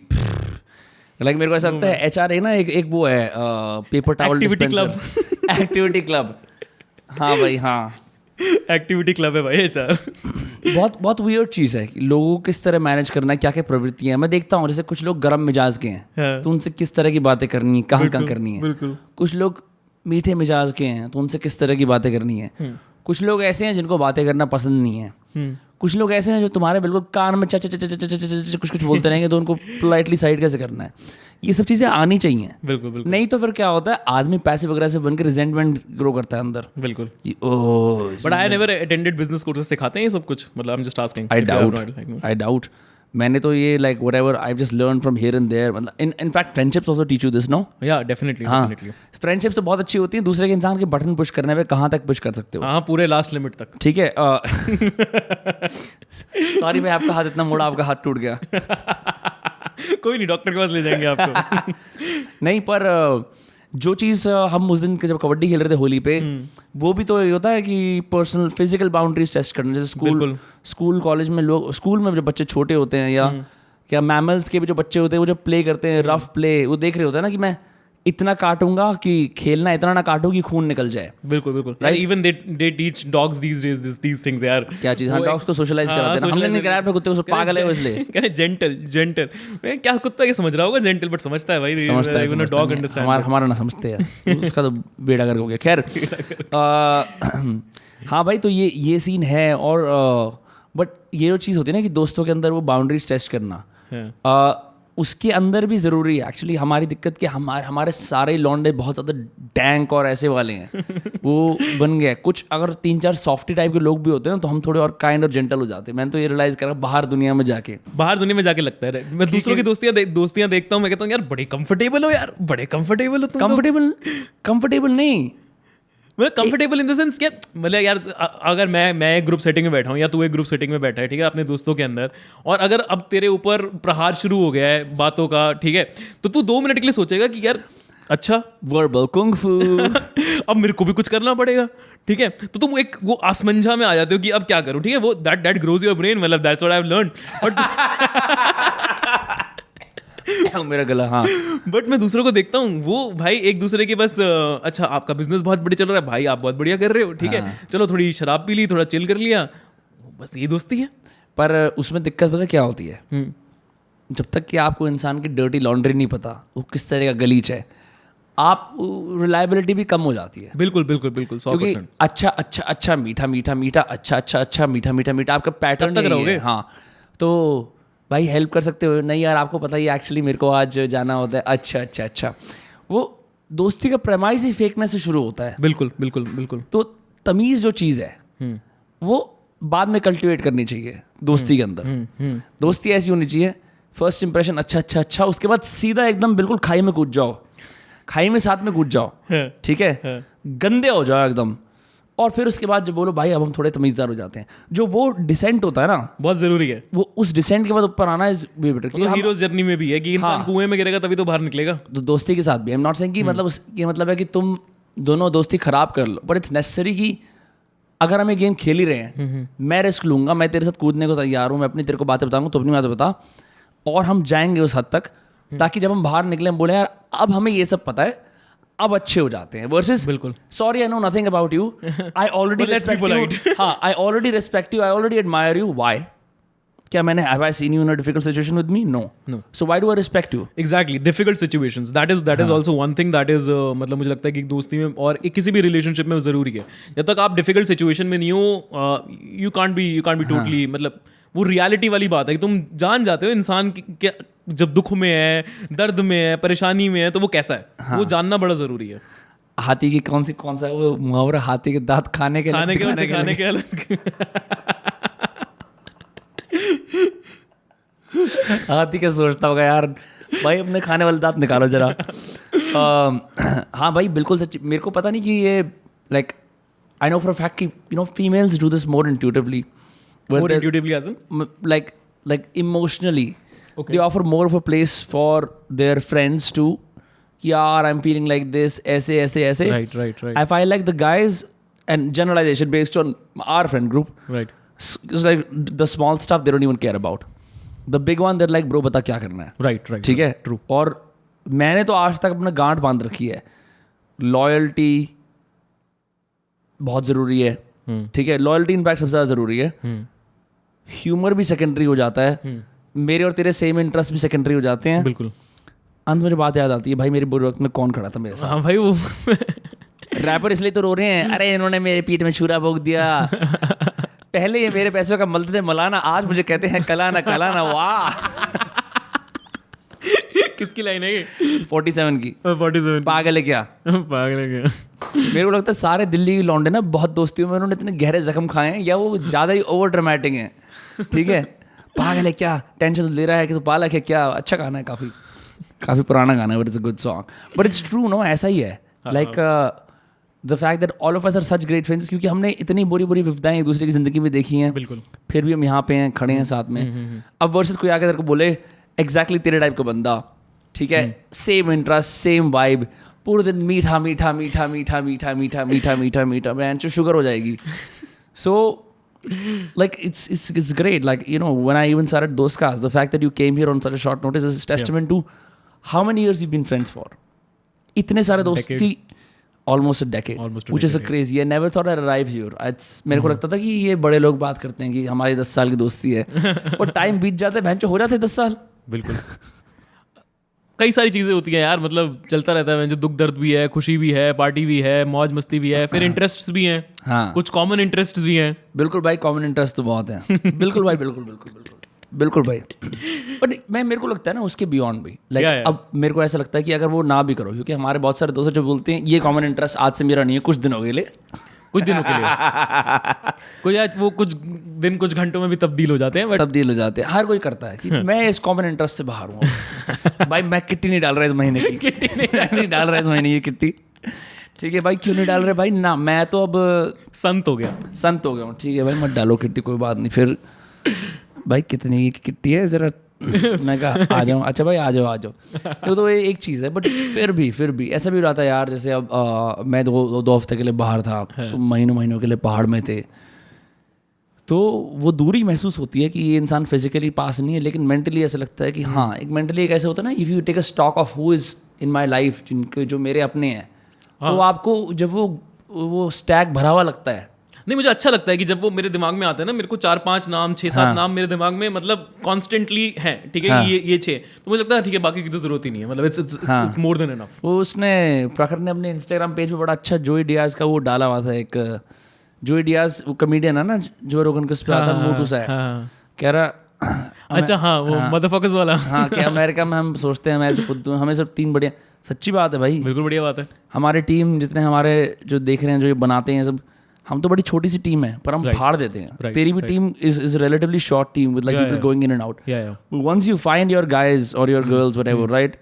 लाइक मेरे को ऐसा लगता है HR है ना, एक वो है paper towel dispenser, activity club. हाँ भाई, हाँ, एक्टिविटी क्लब है भाई HR. बहुत वियर्ड चीज़ है कि लोगों को किस तरह मैनेज करना है, क्या क्या प्रवृत्तियाँ हैं. मैं देखता हूँ जैसे कुछ लोग गर्म मिजाज के हैं, तो उनसे किस तरह की बातें करनी है, कहाँ करनी है. कुछ लोग मीठे मिजाज के हैं, तो उनसे किस तरह की बातें करनी है. कुछ लोग ऐसे हैं जिनको बातें करना पसंद नहीं है. कुछ लोग ऐसे हैं जो तुम्हारे बिल्कुल कान में कुछ बोलते रहेंगे, तो उनको पोलाइटली साइड कैसे करना है. ये सब चीज़ें आनी चाहिए. बिल्कुल. नहीं तो फिर क्या होता है, आदमी पैसे वगैरह से बनकर रिजेंटमेंट ग्रो करता है अंदर. बिल्कुल. But I never attended business courses सिखाते हैं ये सब कुछ. मतलब I am just asking. I doubt. मैंने तो ये like whatever I just learn from here and there. मतलब in fact friendships also teach you this, no? या डेफिनेटली. फ्रेंडशिप्स तो बहुत अच्छी होती हैं. दूसरे के इंसान के बटन पुश करने पे कहाँ तक पुश कर सकते हो. हाँ, पूरे लास्ट लिमिट तक. ठीक है. सॉरी भाई, आपका हाथ इतना मोड़ा, आपका हाथ टूट गया. कोई नहीं, डॉक्टर के पास ले जाएंगे आपको. नहीं, पर जो चीज़ हम उस दिन जब कबड्डी खेल रहे थे होली पे, वो भी तो ये होता है कि पर्सनल फिजिकल बाउंड्रीज टेस्ट करना. जैसे स्कूल कॉलेज में लोग, स्कूल में जब बच्चे छोटे होते हैं या मैमल्स के भी जो बच्चे होते हैं, वो जो प्ले करते हैं, रफ प्ले, वो देख रहे होते हैं ना कि मैं इतना काटूंगा कि खेलना इतना ना काटो कि खून निकल जाए. बिल्कुल. Even they teach dogs these things यार. क्या चीज़? हाँ, डॉग्स को सोशलाइज कराते हैं. हमने नहीं कराया अपने कुत्ते को, पागल है वो इसलिए. कह रहे जेंटल. मैं क्या कुत्ता ये समझ रहा होगा जेंटल, बट समझता है भाई. समझता है. Dog understand. हमारा ना समझते हैं. उसका तो बेड़ा गर्क हो गया. खैर, हाँ भाई, तो ये सीन है. और बट ये जो चीज़ होती है ना कि दोस्तों के अंदर वो बाउंड्रीज टेस्ट करना, उसके अंदर भी ज़रूरी है. एक्चुअली हमारी दिक्कत कि हमारे सारे लौंडे बहुत ज़्यादा डैंक और ऐसे वाले हैं. वो बन गया. कुछ अगर 3-4 सॉफ्टी टाइप के लोग भी होते हैं तो हम थोड़े और काइंड और जेंटल हो जाते हैं. मैंने तो ये रियलाइज़ करा बाहर दुनिया में जाके लगता है. मैं दूसरों की दोस्तियाँ देखता हूँ, मैं कहता हूँ यार बड़े कंफर्टेबल हो यार, बड़े कंफर्टेबल हो तुम. कंफर्टेबल नहीं, मतलब कंफर्टेबल इन द सेंस क्या, मतलब यार अगर मैं एक ग्रुप सेटिंग में बैठा हूँ या तू एक ग्रुप सेटिंग में बैठा है, ठीक है, अपने दोस्तों के अंदर, और अगर अब तेरे ऊपर प्रहार शुरू हो गया है बातों का, ठीक है, तो तू 2 मिनट के लिए सोचेगा कि यार अच्छा वर्बल कुंग फू अब मेरे को भी कुछ करना पड़ेगा. ठीक है. तो तुम एक वो आसमंजा में आ जाते हो कि अब क्या करूं. ठीक है. वो दैट ग्रोज योर ब्रेन. मतलब that's what I have learned. मेरा गला. हाँ, बट मैं दूसरों को देखता हूँ, वो भाई एक दूसरे के बस अच्छा आपका बिजनेस बहुत बढ़िया चल रहा है भाई, आप बहुत बढ़िया कर रहे हो, ठीक है, चलो थोड़ी शराब पी ली, थोड़ा चिल कर लिया, बस ये दोस्ती है. पर उसमें दिक्कत पता क्या होती है, जब तक कि आपको इंसान की डर्टी लॉन्ड्री नहीं पता, वो किस तरह का गलीच है, आप रिलायबिलिटी भी कम हो जाती है. बिल्कुल 100%. अच्छा मीठा अच्छा मीठा आपका पैटर्न तक रहोगे. हाँ, तो भाई हेल्प कर सकते हो. नहीं यार, आपको पता ही एक्चुअली मेरे को आज जाना होता है. अच्छा. वो दोस्ती का प्रेमाइज ही फेकनेस से शुरू होता है. बिल्कुल. तो तमीज़ जो चीज़ है वो बाद में कल्टिवेट करनी चाहिए दोस्ती के अंदर. दोस्ती ऐसी होनी चाहिए, फर्स्ट इंप्रेशन अच्छा, उसके बाद सीधा एकदम बिल्कुल खाई में कूद जाओ, खाई में साथ में कूद जाओ. ठीक है. गंदे हो जाओ एकदम, और फिर उसके बाद जब बोलो भाई अब हम थोड़े तमीज़दार हो जाते हैं. जो वो डिसेंट होता है ना, बहुत ज़रूरी है. वो उस डिसेंट के बाद ऊपर आना इज वे बेटर. तो हीरोज जर्नी में भी है कि इंसान कुएं में गिरेगा तभी तो बाहर निकलेगा. तो दोस्ती के साथ भी आई एम नॉट सेइंग कि मतलब ये मतलब है कि तुम दोनों दोस्ती खराब कर लो, बट इट्स नेसेसरी कि अगर हम ये गेम खेल ही रहे हैं, मैं रिस्क लूंगा, मैं तेरे साथ कूदने को तैयार हूँ, मैं अपनी तेरे को बातें बताऊंगा, तो अपनी बातें बता, और हम जाएंगे उस हद तक ताकि जब हम बाहर निकले हम बोले यार अब हमें ये सब पता है, अब अच्छे हो जाते हैं वर्सेस बिल्कुल। Sorry I know nothing about you, I already But let's be respect you, हाँ I already respect you, I already admire you, why? क्या मैंने have I seen you in a difficult situation with me? No, so why do I respect you? Exactly, difficult situations, that is also one thing that is मतलब मुझे लगता है कि दोस्ती में और किसी भी रिलेशनशिप में ज़रूरी है। जब तक आप डिफिकल्ट सिचुएशन में नहीं हो, यू कांट बी टोटली, मतलब वो रियलिटी वाली बात है कि तुम जान जाते हो इंसान क्या जब दुख में है, दर्द में है, परेशानी में है, तो वो कैसा है, वो जानना बड़ा ज़रूरी है। हाथी की कौन सा वो मुहावरा, हाथी के दांत खाने के और दिखाने के अलग। हाथी क्या सोचता होगा यार, भाई अपने खाने वाले दांत निकालो जरा। हाँ भाई बिल्कुल सच, मेरे को पता नहीं कि ये like I know for a fact कि you know females do this more intuitively, More intuitively as in? like emotionally, they offer more of a place for their friends to, yaar I'm feeling like this, aise. Right. I find like the guys, and generalization based on our friend group, Right. it's like the small stuff they don't even care about. The big one they're like bro बता क्या करना है, Right. ठीक है? True. और मैंने तो आज तक अपना गांठ बांध रखी है, लॉयल्टी बहुत ज़रूरी है, ठीक है? लॉयल्टी इनफैक्ट सबसे ज़्यादा ज़रूरी है। ह्यूमर भी सेकेंडरी हो जाता है, मेरे और तेरे सेम इंटरेस्ट भी सेकेंडरी हो जाते हैं। बिल्कुल। अंत मुझे बात याद आती है, भाई मेरे बुरे वक्त में कौन खड़ा था मेरे साथ? हाँ भाई वो रैपर इसलिए तो रो रहे हैं, अरे इन्होंने मेरे पीठ में छुरा भोंक दिया, पहले ये मेरे पैसों का मलते थे मलाना, आज मुझे कहते हैं कलाना। वाह किसकी लाइन है ये? 47 की। 47। पागल है क्या? पागल है क्या? मेरे को लगता है सारे दिल्ली के लौंडे ना बहुत दोस्तियों में उन्होंने इतने गहरे जख्म खाए हैं, या वो ज़्यादा ही ओवर ड्रामेटिक हैं, ठीक है? पागल है क्या, टेंशन तो ले रहा है कि तू पालक है क्या? अच्छा गाना है, काफ़ी पुराना गाना है, but it's a good song, but it's true no, ऐसा ही है। Like the fact that all of us are such great friends, क्योंकि हमने इतनी बुरी विपदाएं एक दूसरे की ज़िंदगी में देखी हैं, बिल्कुल, फिर भी हम यहाँ पे हैं, खड़े हैं साथ में। अब वर्सेस कोई आके तेरे को बोले एग्जैक्टली तेरे टाइप का बंदा, ठीक है, सेम इंटरेस्ट सेम वाइब, पूरे दिन मीठा मैन जो शुगर हो जाएगी। सो like it's great, like you know when I even started those cars, the fact that you came here on such a short notice is a testament to how many years you've been friends for. इतने सारे दोस्त की almost a decade, which is a crazy. I never thought I'd arrive here. मेरे को लगता था कि ये बड़े लोग बात करते हैं कि हमारी 10 साल की दोस्ती है, और टाइम बीत जाता है, भैंचो हो जाते 10 साल। बिल्कुल। कई सारी चीज़ें होती हैं यार, मतलब चलता रहता है, जो दुख दर्द भी है, खुशी भी है, पार्टी भी है, मौज मस्ती भी है, फिर इंटरेस्ट्स भी हैं। हाँ, कुछ कॉमन इंटरेस्ट भी हैं। बिल्कुल भाई, कॉमन इंटरेस्ट तो बहुत हैं। बिल्कुल भाई, बिल्कुल भाई। बट मेरे को लगता है ना उसके बियॉन्ड भी, लाइक अब मेरे को ऐसा लगता है कि अगर वो ना भी करो, क्योंकि हमारे बहुत सारे दोस्त जो बोलते हैं ये कॉमन इंटरेस्ट आज से मेरा नहीं है, कुछ दिनों के लिए कुछ दिन कुछ घंटों में भी तब्दील हो जाते हैं, तब्दील हो जाते हैं। हर कोई करता है कि मैं इस कॉमन इंटरेस्ट से बाहर हूँ। भाई मैं किट्टी नहीं डाल रहा इस महीने की, किट्टी नहीं डाल रहा इस महीने की किट्टी, ठीक है भाई, क्यों नहीं डाल रहे भाई? ना मैं तो अब संत हो गया हूँ, ठीक है भाई मत डालो किट्टी, कोई बात नहीं। फिर भाई कितनी की किट्टी है जरा, मैं कहा आ जाऊँ, अच्छा भाई आ जाओ। तो ये एक चीज़ है, बट फिर भी ऐसा भी हो रहा था यार, जैसे अब मैं दो हफ्ते के लिए बाहर था, तो महीनों के लिए पहाड़ में थे, तो वो दूरी महसूस होती है कि ये इंसान फिजिकली पास नहीं है, लेकिन मेंटली ऐसा लगता है कि हाँ, एक मेंटली एक ऐसा होता है ना, if you take a stock of who is in my life, जिनके जो मेरे अपने हैं, तो आपको जब वो स्टैक भरा हुआ लगता है। नहीं, मुझे अच्छा लगता है कि जब वो मेरे दिमाग में आता है ना, मेरे को 4-5 नाम 6-7 नाम मेरे दिमाग में मतलब कॉन्स्टेंटली हैं, ठीक है, ये 6, तो मुझे लगता है ठीक है, बाकी की तो जरूरत ही नहीं है, मतलब इट्स मोर देन इनफ। वो उसने प्रखर ने अपने इंस्टाग्राम पेज पे बड़ा अच्छा जोई डियाज का वो डाला हुआ था, एक जोई डियाज वो कॉमेडियन है ना, जो रोगन के उस पे आता है, मोटू सा है, कह रहा अच्छा हाँ, वो मदरफकर्स वाला, हाँ कि अमेरिका में हम सोचते हैं हमें खुद हमें सब 3 बढ़िया, सच्ची बात है भाई, बिल्कुल बढ़िया बात है। हमारे टीम जितने हमारे जो देख रहे हैं, जो ये बनाते हैं सब, हम तो बड़ी छोटी सी टीम है, पर हम फाड़ देते हैं। तेरी भी team is relatively short team with like people going in and out. Once you find your guys और your girls whatever, right,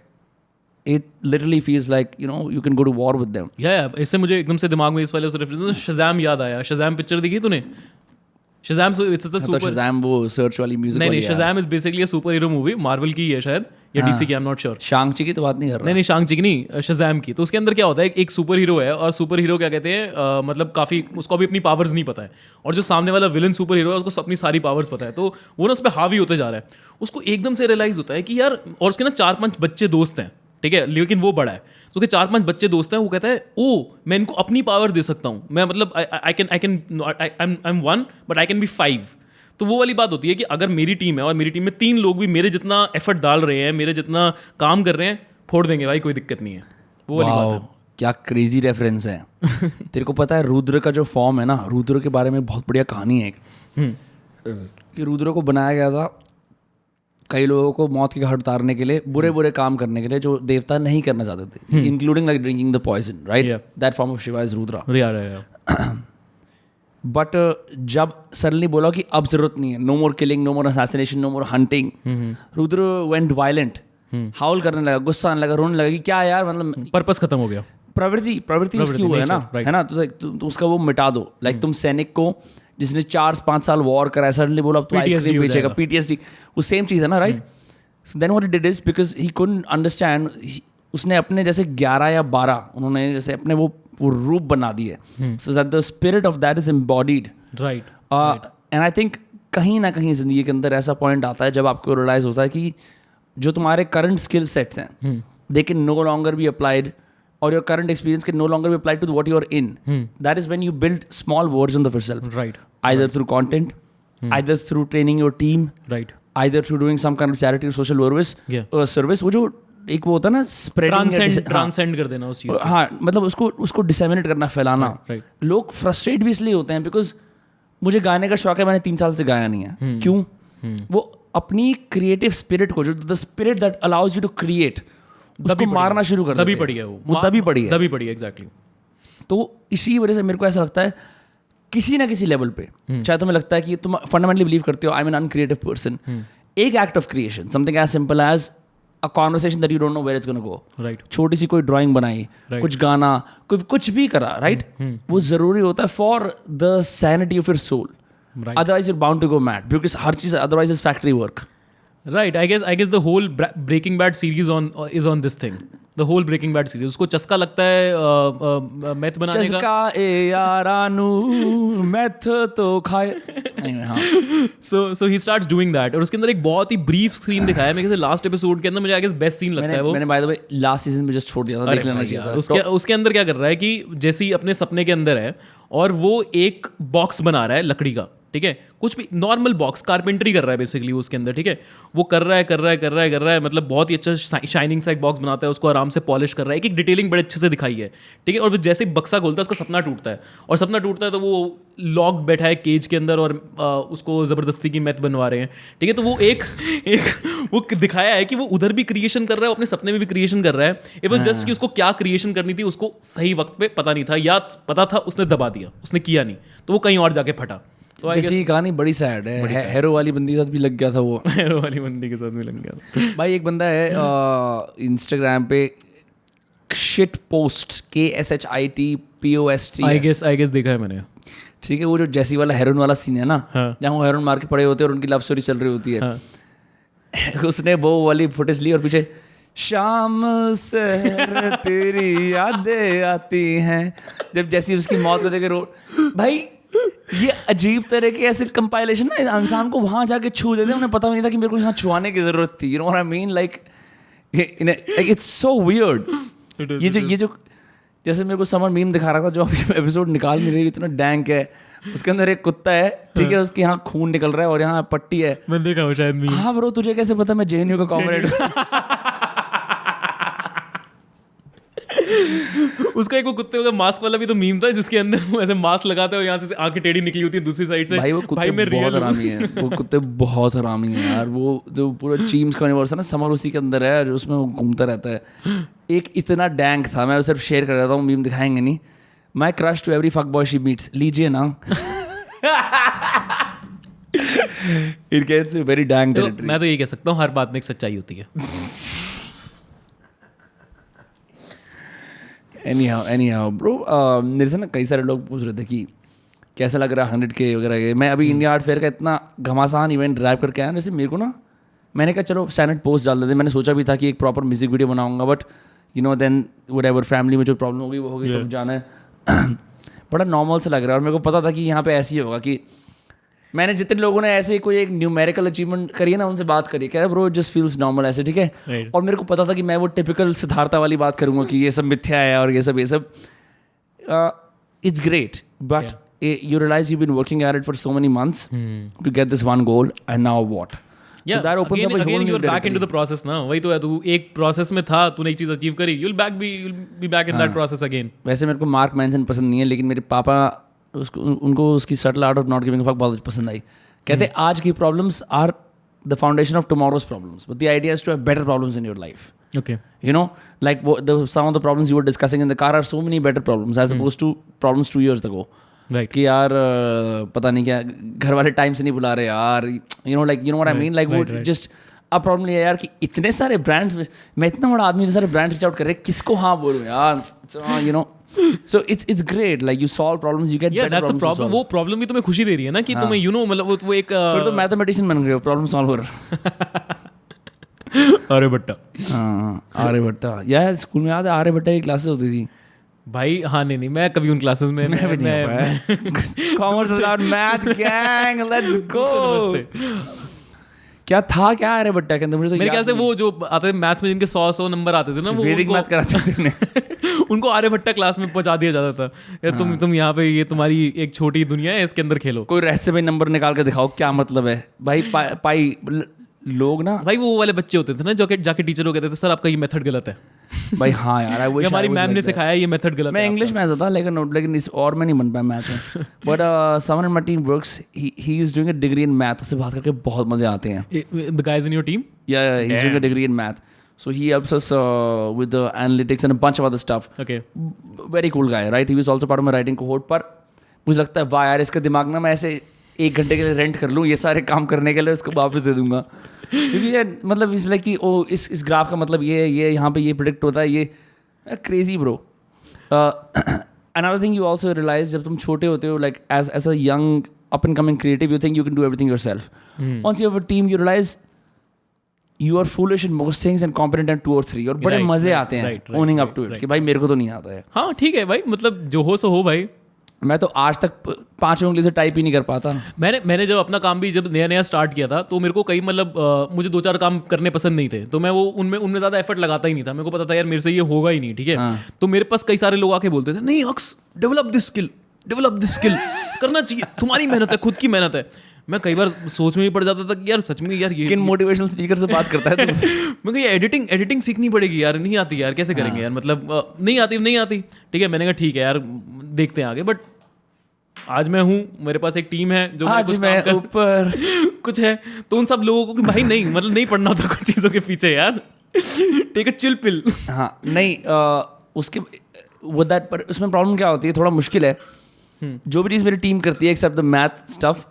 it literally feels like you know you can go to war with them. Yeah, इससे मुझे एकदम से दिमाग में इस वाले से रेफरेंस शज़ाम याद आया। शज़ाम पिक्चर देखी तूने? Shazam it's a super, Shazam वो सर्च वाली म्यूजिक नहीं, Shazam is basically a super hero movie, Marvel की है शायद, या डीसी की, आई एम नॉट श्योर। शांग-ची की तो बात नहीं कर रहा। नहीं, शांग-ची की नहीं, शज़ाम की। तो उसके अंदर क्या होता है, एक सुपर हीरो है, और सुपर हीरो क्या कहते हैं, मतलब काफ़ी उसको भी अपनी पावर्स नहीं पता है, और जो सामने वाला विलन सुपर हीरो है उसको अपनी सारी पावर्स पता है, तो वो ना उस पर हावी होते जा रहा है। उसको एकदम से रियलाइज होता है कि यार, और उसके ना 4-5 बच्चे दोस्त हैं, ठीक है, लेकिन वो बड़ा है, उसके 4-5 बच्चे दोस्त हैं, वो कहता है ओ मैं इनको अपनी पावर दे सकता हूँ, मैं मतलब I M 1 but I can be 5। तो वो वाली बात होती है कि अगर मेरी टीम है और मेरी टीम में 3 लोग भी मेरे जितना एफर्ट डाल रहे हैं, मेरे जितना काम कर रहे हैं, फोड़ देंगे भाई, कोई दिक्कत नहीं है। वो वाली बात है। क्या क्रेजी रेफरेंस है। तेरे को पता है रुद्र का जो फॉर्म है ना, रुद्र के बारे में बहुत बढ़िया कहानी है एक, कि रुद्र को बनाया गया था कई लोगों को मौत के घाट उतारने के लिए, बुरे बुरे काम करने के लिए जो देवता नहीं करना चाहते थे, including like drinking the poison, right? That form of Shiva is Rudra. But जब सडनली बोला कि अब जरूरत नहीं है, no more killing, no more assassination, no more hunting, Rudra went violent, howl करने लगा, गुस्सा आने लगा, रोने लगा कि क्या यार, मतलब पर्पस खत्म हो गया, प्रवृत्ति उसकी वो है ना, है ना, तो उसका वो मिटा दो। लाइक तुम सैनिक को जिसने 4-5 साल वॉर करा है सडनली बोला अब तो आइसक्रीम बेचेगा, PTSD, वो सेम चीज़ है ना, right? So then what he did is, because he couldn't understand, उसने अपने जैसे 11 या 12 उन्होंने जैसे अपने वो रूप बना दिए, so that the spirit of that is embodied, right? And I think कहीं ना कहीं जिंदगी के अंदर ऐसा पॉइंट आता है जब आपको रियलाइज होता है कि जो तुम्हारे करंट स्किल सेट्स हैं they can no longer be applied, और your current experience can no longer be applied to what you're in. That is when you build small versions of yourself. Right. Either through content, either through training your team, Right. either through doing some kind of charity or social service. Yeah. Service, वो जो एक वो होता है ना, spreading, transcend कर देना उस चीज़ को। हाँ, मतलब उसको disseminate करना, फैलाना। Right. लोग frustrate भी इसलिए होते हैं because मुझे गाने का शौक है, मैंने 3 साल से गाया नहीं है। क्यों? वो अपनी creative spirit को, जो the spirit that allows you to create, उसको मारना शुरू कर देते हैं। दबी पड़ी है वो दबी पड़ी है, एग्जैक्टली। तो इसी वजह से मेरे को ऐसा लगता है किसी ना किसी लेवल पे, चाहे तुम्हें लगता है कि तुम फंडामेंटली बिलीव करते हो I am an uncreative person, एक act of creation, something as simple as a conversation that you don't know where it's gonna go, right? छोटी सी कोई ड्राइंग बनाई, कुछ गाना, कुछ भी करा, राइट? वो जरूरी होता है for the sanity of your soul, otherwise you are bound to go mad, because हर चीज otherwise is factory work. Right, I guess the whole Breaking Bad series is on this thing. The whole Breaking Bad series, उसको चस्का लगता है math बनाने का। चस्का ए यारानू math तो खाए। हाँ। So he starts doing that, और उसके अंदर एक बहुत ही brief scene दिखाया है, मेरे ख्याल से लास्ट एपिसोड के अंदर मुझे I guess बेस्ट सीन लगता है वो। मैंने by the way last season में जस्ट छोड़ दिया था, देख लेना चाहिए था। उसके अंदर क्या कर रहा है कि जैसे ही अपने सपने के अंदर है और वो एक बॉक्स बना रहा है लकड़ी का, ठीक है, कुछ भी नॉर्मल बॉक्स, कारपेंटरी कर रहा है बेसिकली उसके अंदर, ठीक है, वो कर रहा है, मतलब बहुत ही अच्छा शाइनिंग सा एक बॉक्स बनाता है, उसको आराम से पॉलिश कर रहा है, एक डिटेलिंग बड़े अच्छे से दिखाई है, ठीक है, और वो जैसे ही बक्सा खोलता है उसका सपना टूटता है, और सपना टूटता है तो वो लॉक बैठा है केज के अंदर और उसको ज़बरदस्ती की मैथ बनवा रहे हैं, ठीक है, तो वो एक वो दिखाया है कि वो उधर भी क्रिएशन कर रहा है, अपने सपने में भी क्रिएशन कर रहा है। इट वॉज जस्ट कि उसको क्या क्रिएशन करनी थी उसको सही वक्त पे पता नहीं था, या पता था उसने दबा दिया, उसने किया नहीं, तो वो कहीं और जाके फटा। तो जैसी कहानी बड़ी सैड है, हेरो वाली बंदी के साथ भी लग गया था वो। हेरो वाली बंदी के साथ भी लग गया था भाई। एक बंदा है इंस्टाग्राम पे shit post KSHITPOST, I guess देखा है मैंने, ठीक है, वो जो जैसी वाला हेरोइन वाला सीन है ना, जहाँ वो हेरोइन मार के पड़े होते हैं और उनकी लव स्टोरी चल रही होती है, उसने वो वाली फुटेज ली और पीछे शाम से तेरी यादें आती हैं, जब जैसी उसकी मौत को देखे रो। भाई ये अजीब तरह के ऐसे कंपाइलेशन ना इंसान को वहां जाके छू देते हैं, उन्हें पता नहीं था कि मेरे को यहाँ छुआने की जरूरत थी, you know what I mean, like it's so weird. ये जो जैसे मेरे को समर मीम दिखा रहा था, जो एपिसोड निकाल नहीं रही, इतना डैंक है, उसके अंदर एक कुत्ता है, ठीक है, उसके यहाँ खून निकल रहा है और यहाँ पट्टी है, मैं देखा हूँ शायद मीम। हाँ ब्रो, तुझे कैसे पता मैं JNU का कॉमरेड? उसका एक वो कुत्ते का मास्क वाला भी तो मीम था, जिसके अंदर वो ऐसे मास्क लगाते हैं और यहाँ से आंखें टेढ़ी निकली होती है दूसरी साइड से। भाई वो कुत्ते बहुत हरामी है, वो कुत्ते बहुत हरामी है यार। वो जो पूरा चीम्स का यूनिवर्स है ना, समर उसी के अंदर है, जो उसमें वो घूमता रहता है। एक इतना डैंक था, मैं सिर्फ शेयर कर रहा हूँ, मीम दिखाएंगे नहीं। My crush to every fuck boy she meets, लीजिए ना। It gets very dank territory. मैं तो यही कह सकता हूँ, हर बात में एक सच्चाई होती है। anyhow bro, मेरे से ना कई सारे लोग पूछ रहे थे कि कैसा लग रहा है 100K वगैरह। मैं अभी इंडिया आर्ट फेयर का इतना घमासान इवेंट ड्राइव करके आया, जैसे मेरे को ना, मैंने कहा चलो स्टैंडर्ड पोस्ट डाल देते। मैंने सोचा भी था कि एक प्रॉपर म्यूजिक वीडियो बनाऊंगा, but you know then whatever family में जो प्रॉब्लम होगी वो होगी, तो जाना है। बड़ा नॉर्मल से लग रहा है, और मेरे को पता था कि यहाँ पे ऐसे ही होगा कि मैंने जितने लोगों ने ऐसे कोई एक न्यूमेरिकल अचीवमेंट करी है ना, उनसे बात करी, क्या ब्रो जस्ट फील्स नॉर्मल ऐसे, ठीक है। Right. और मेरे को पता था कि मैं वो टिपिकल सिद्धार्था वाली बात करूंगा कि ये सब मिथ्या है और ये सब it's great, but you realize you've been working at it for so many months to get this one goal, and now what? Yeah, so that opens up a whole again new you're back into the process ना, वही तो है, तू एक process में था, तूने एक चीज अचीव करी, you'll be back in that process again. वैसे मेरे को मार्क मैंसन पसंद नहीं है, लेकिन मेरे पापा उनको उसकी subtle art of not giving a fuck बहुत पसंद आई। कहते आज की problems are the foundation of tomorrow's problems, but the idea is to have better problems in your life. Okay. You know, like some of the problems you were discussing in the car are so many better problems as opposed to problems 2 years ago. Right. कि यार पता नहीं क्या घर वाले time से नहीं बुला रहे यार, you know what I mean, like वो just अब प्रॉब्लम ये है यार कि इतने सारे ब्रांड्स में, मैं इतना बड़ा आदमी, इतने सारे ब्रांड रीच आउट कर रहे हैं, किसको हाँ बोलूँ यार, you know. So it's great, like you solve problems, you get better that's a problems to problem. solve. वो प्रॉब्लम भी तुम्हें खुशी दे रही है ना कि तुम्हें मतलब वो एक फिर तो मैथमेटिशियन बन गए हो, प्रॉब्लम सॉल्वर. आर्यभट्टा. हाँ आर्यभट्टा, यार स्कूल में याद है आर्यभट्टा की क्लासेस होती थी भाई. हाँ नहीं मैं कभी उन क्लासेस में commerce without math gang, let's go. क्या था क्या आर्यभट्टा के अंदर, मुझे तो मेरे ख्याल से वो जो आते थे मैथ्स में जिनके 100 नंबर आते थे ना, वो वैदिक मैथ कराते थे. उनको आर्यभट्टा क्लास में पहुंचा दिया जाता था, यार तुम यहाँ पे, ये तुम्हारी एक छोटी दुनिया है, इसके अंदर खेलो. कोई रहस्यमय नंबर निकाल के दिखाओ, क्या मतलब है भाई. पाई लोग ना भाई वो वाले बच्चे होते थे ना जो कि जाके टीचर को कहते थे सर आपका ये मेथड गलत है. भाई हाँ यार, हमारी मैम ने सिखाया ये मेथड गलत है. मैं इंग्लिश में था लेकिन इस और मैं नहीं बन पाया मैथ में. But someone in my team works, he is doing a degree in math. उससे बात करके बहुत मजे आते हैं. The guys in your team, या he is doing a degree in math. So he helps us with the analytics and a bunch of other stuff. Okay. Very cool guy, right? He was also part of my writing cohort. पर मुझे लगता है वाह यार, इसका दिमाग ना मैं ऐसे 1 घंटे के लिए रेंट कर लूँ, ये सारे काम करने के लिए उसको वापस दे दूंगा. क्योंकि ये मतलब इसलिए कि इस ग्राफ का मतलब ये यहाँ पे ये प्रिडिक्ट होता है, ये crazy bro. Another thing you also realize जब तुम छोटे होते हो, like as a young up and coming creative, you think you can do everything yourself. Once you have a team, you realize you are foolish in most things and competent in 2 or 3. और बड़े मजे आते हैं owning up to it कि भाई मेरे को तो नहीं आता है. हाँ ठीक है भाई, मतलब जो हो सो हो भाई. मैं तो आज तक 5 उंगली से टाइप ही नहीं कर पाता. मैंने जब अपना काम भी जब नया स्टार्ट किया था, तो मेरे को कई मतलब मुझे 2-4 काम करने पसंद नहीं थे, तो मैं वो उनमें ज़्यादा एफर्ट लगाता ही नहीं था. मेरे को पता था यार मेरे से ये होगा ही नहीं, ठीक है. तो मेरे पास कई सारे लोग आके बोलते थे नहीं अक्स, डेवलप दिस स्किल करना चाहिए, तुम्हारी मेहनत है, खुद की मेहनत है. मैं कई बार सोच में भी पड़ जाता था कि यार सच में यार ये किन मोटिवेशनल स्पीकर से बात करता है तू. मैं ये एडिटिंग सीखनी पड़ेगी यार, नहीं आती यार, कैसे करेंगे यार, मतलब नहीं आती. ठीक है, मैंने कहा ठीक है यार देखते हैं आगे. बट आज मैं हूँ, मेरे पास एक टीम है जो आज मैं ऊपर कुछ है, तो उन सब लोगों को कि भाई नहीं मतलब नहीं पढ़ना होता कुछ चीज़ों के पीछे यार, टेक अ चिल पिल. हाँ नहीं उसके वो दैट, पर उसमें प्रॉब्लम क्या होती है, थोड़ा मुश्किल है. जो भी चीज़ मेरी टीम करती है एक्सेप्ट द मैथ स्टफ,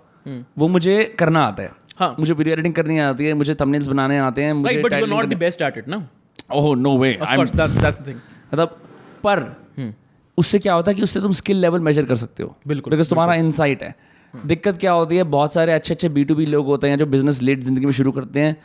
वो मुझे करना आता है. हाँ, मुझे वीडियो एडिटिंग करनी आती है, मुझे थंबनेल्स बनाने आते हैं, मुझे but you are not the best at it ना. Oh no way, of course that's the thing. मतलब पर उससे क्या होता है कि उससे तुम स्किल लेवल मेजर कर सकते हो. बिल्कुल, बिकॉज तुम्हारा इनसाइट है. दिक्कत क्या होती है, बहुत सारे अच्छे B2B लोग होते हैं जो बिजनेस लेट जिंदगी में शुरू करते हैं,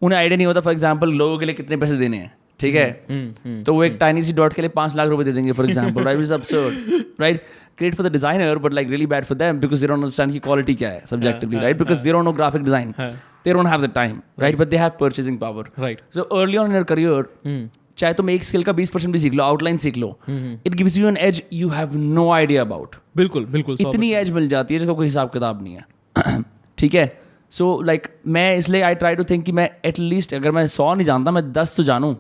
उन्हें आइडिया नहीं होता फॉर एग्जाम्पल लोगों के लिए कितने पैसे देने हैं, ठीक है. तो वो एक टाइनी सी डॉट के लिए 5 लाख रुपए दे देंगे for example, right. Is absurd, right. Great for the designer, but like really bad for them because they don't understand की quality क्या है subjectively, right? Because they don't know graphic design, they don't have the time, right? But they have purchasing power, right? So early on in your career, चाहे तुम एक skill का 20% भी सीख लो, outline सीख लो, it gives you an edge you have no idea about. बिल्कुल इतनी as मिल जाती है जिसका कोई हिसाब किताब नहीं है. ठीक है. सो लाइक मैं इसलिए आई ट्राई टू थिंक कि मैं एटलीस्ट अगर मैं 100 नहीं जानता, मैं 10 तो जानूं,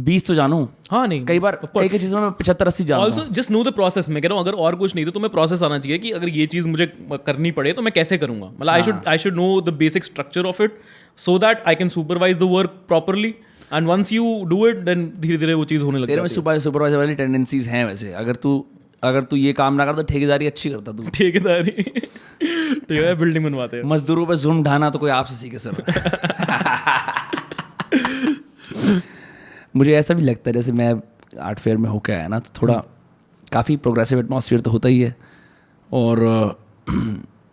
20 तो जानूं. हाँ नहीं, कई बार कई चीज़ों में 75-80 जानूं. Also just know the process. मैं कह रहा हूँ अगर और कुछ नहीं तो तुम्हें प्रोसेस आना चाहिए कि अगर ये चीज़ मुझे करनी पड़े तो मैं कैसे करूँगा. मतलब I should know the basic structure of it so that I can supervise the work properly. And once you do it then धीरे धीरे वो चीज़ होने लगती है. तेरे में सुपरवाइजर वाली टेंडेंसीज हैं वैसे. अगर तू ये काम ना करता तो ठेकेदारी अच्छी करता तू. ठेकेदारी बिल्डिंग बनवाते हैं, मजदूरों पे जुल्म ढाना तो कोई आपसे सीखे सर. मुझे ऐसा भी लगता है जैसे मैं आर्ट फेयर में होकर आया ना, तो थोड़ा काफ़ी प्रोग्रेसिव एटमॉस्फेयर तो होता ही है. और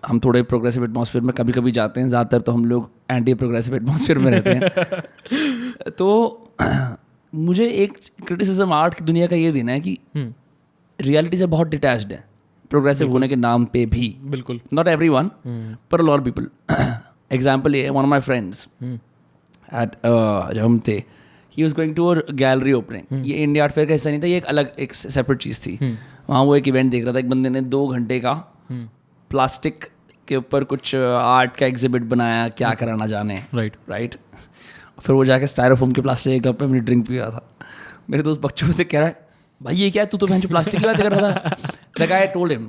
हम थोड़े प्रोग्रेसिव एटमॉस्फेयर में कभी कभी जाते हैं, ज़्यादातर तो हम लोग एंटी प्रोग्रेसिव एटमॉस्फेयर में रहते हैं. तो मुझे एक क्रिटिसिज्म आर्ट की दुनिया का ये देना है कि रियलिटी से बहुत डिटैच्ड है. प्रोग्रेसिव होने के नाम पे भी, बिल्कुल नॉट एवरीवन पर a lot of people. Example ये, one of my friends at जब हम थे, he was going to a gallery opening. ये इंडिया आर्ट फेयर का हिस्सा नहीं था, ये एक अलग एक सेपरेट चीज़ थी. वहाँ वो एक इवेंट देख रहा था, एक बंदे ने 2 घंटे का प्लास्टिक के ऊपर कुछ आर्ट का एग्जिबिट बनाया, क्या कराना जाने. राइट. फिर वो जाके स्टायरोफोम के प्लास्टिक के कप पे अपनी ड्रिंक पिया था. मेरे दोस्त बच्चों से कह रहा है, भाई ये क्या है, तू तो जो प्लास्टिक की बात कर रहा था. The guy told him,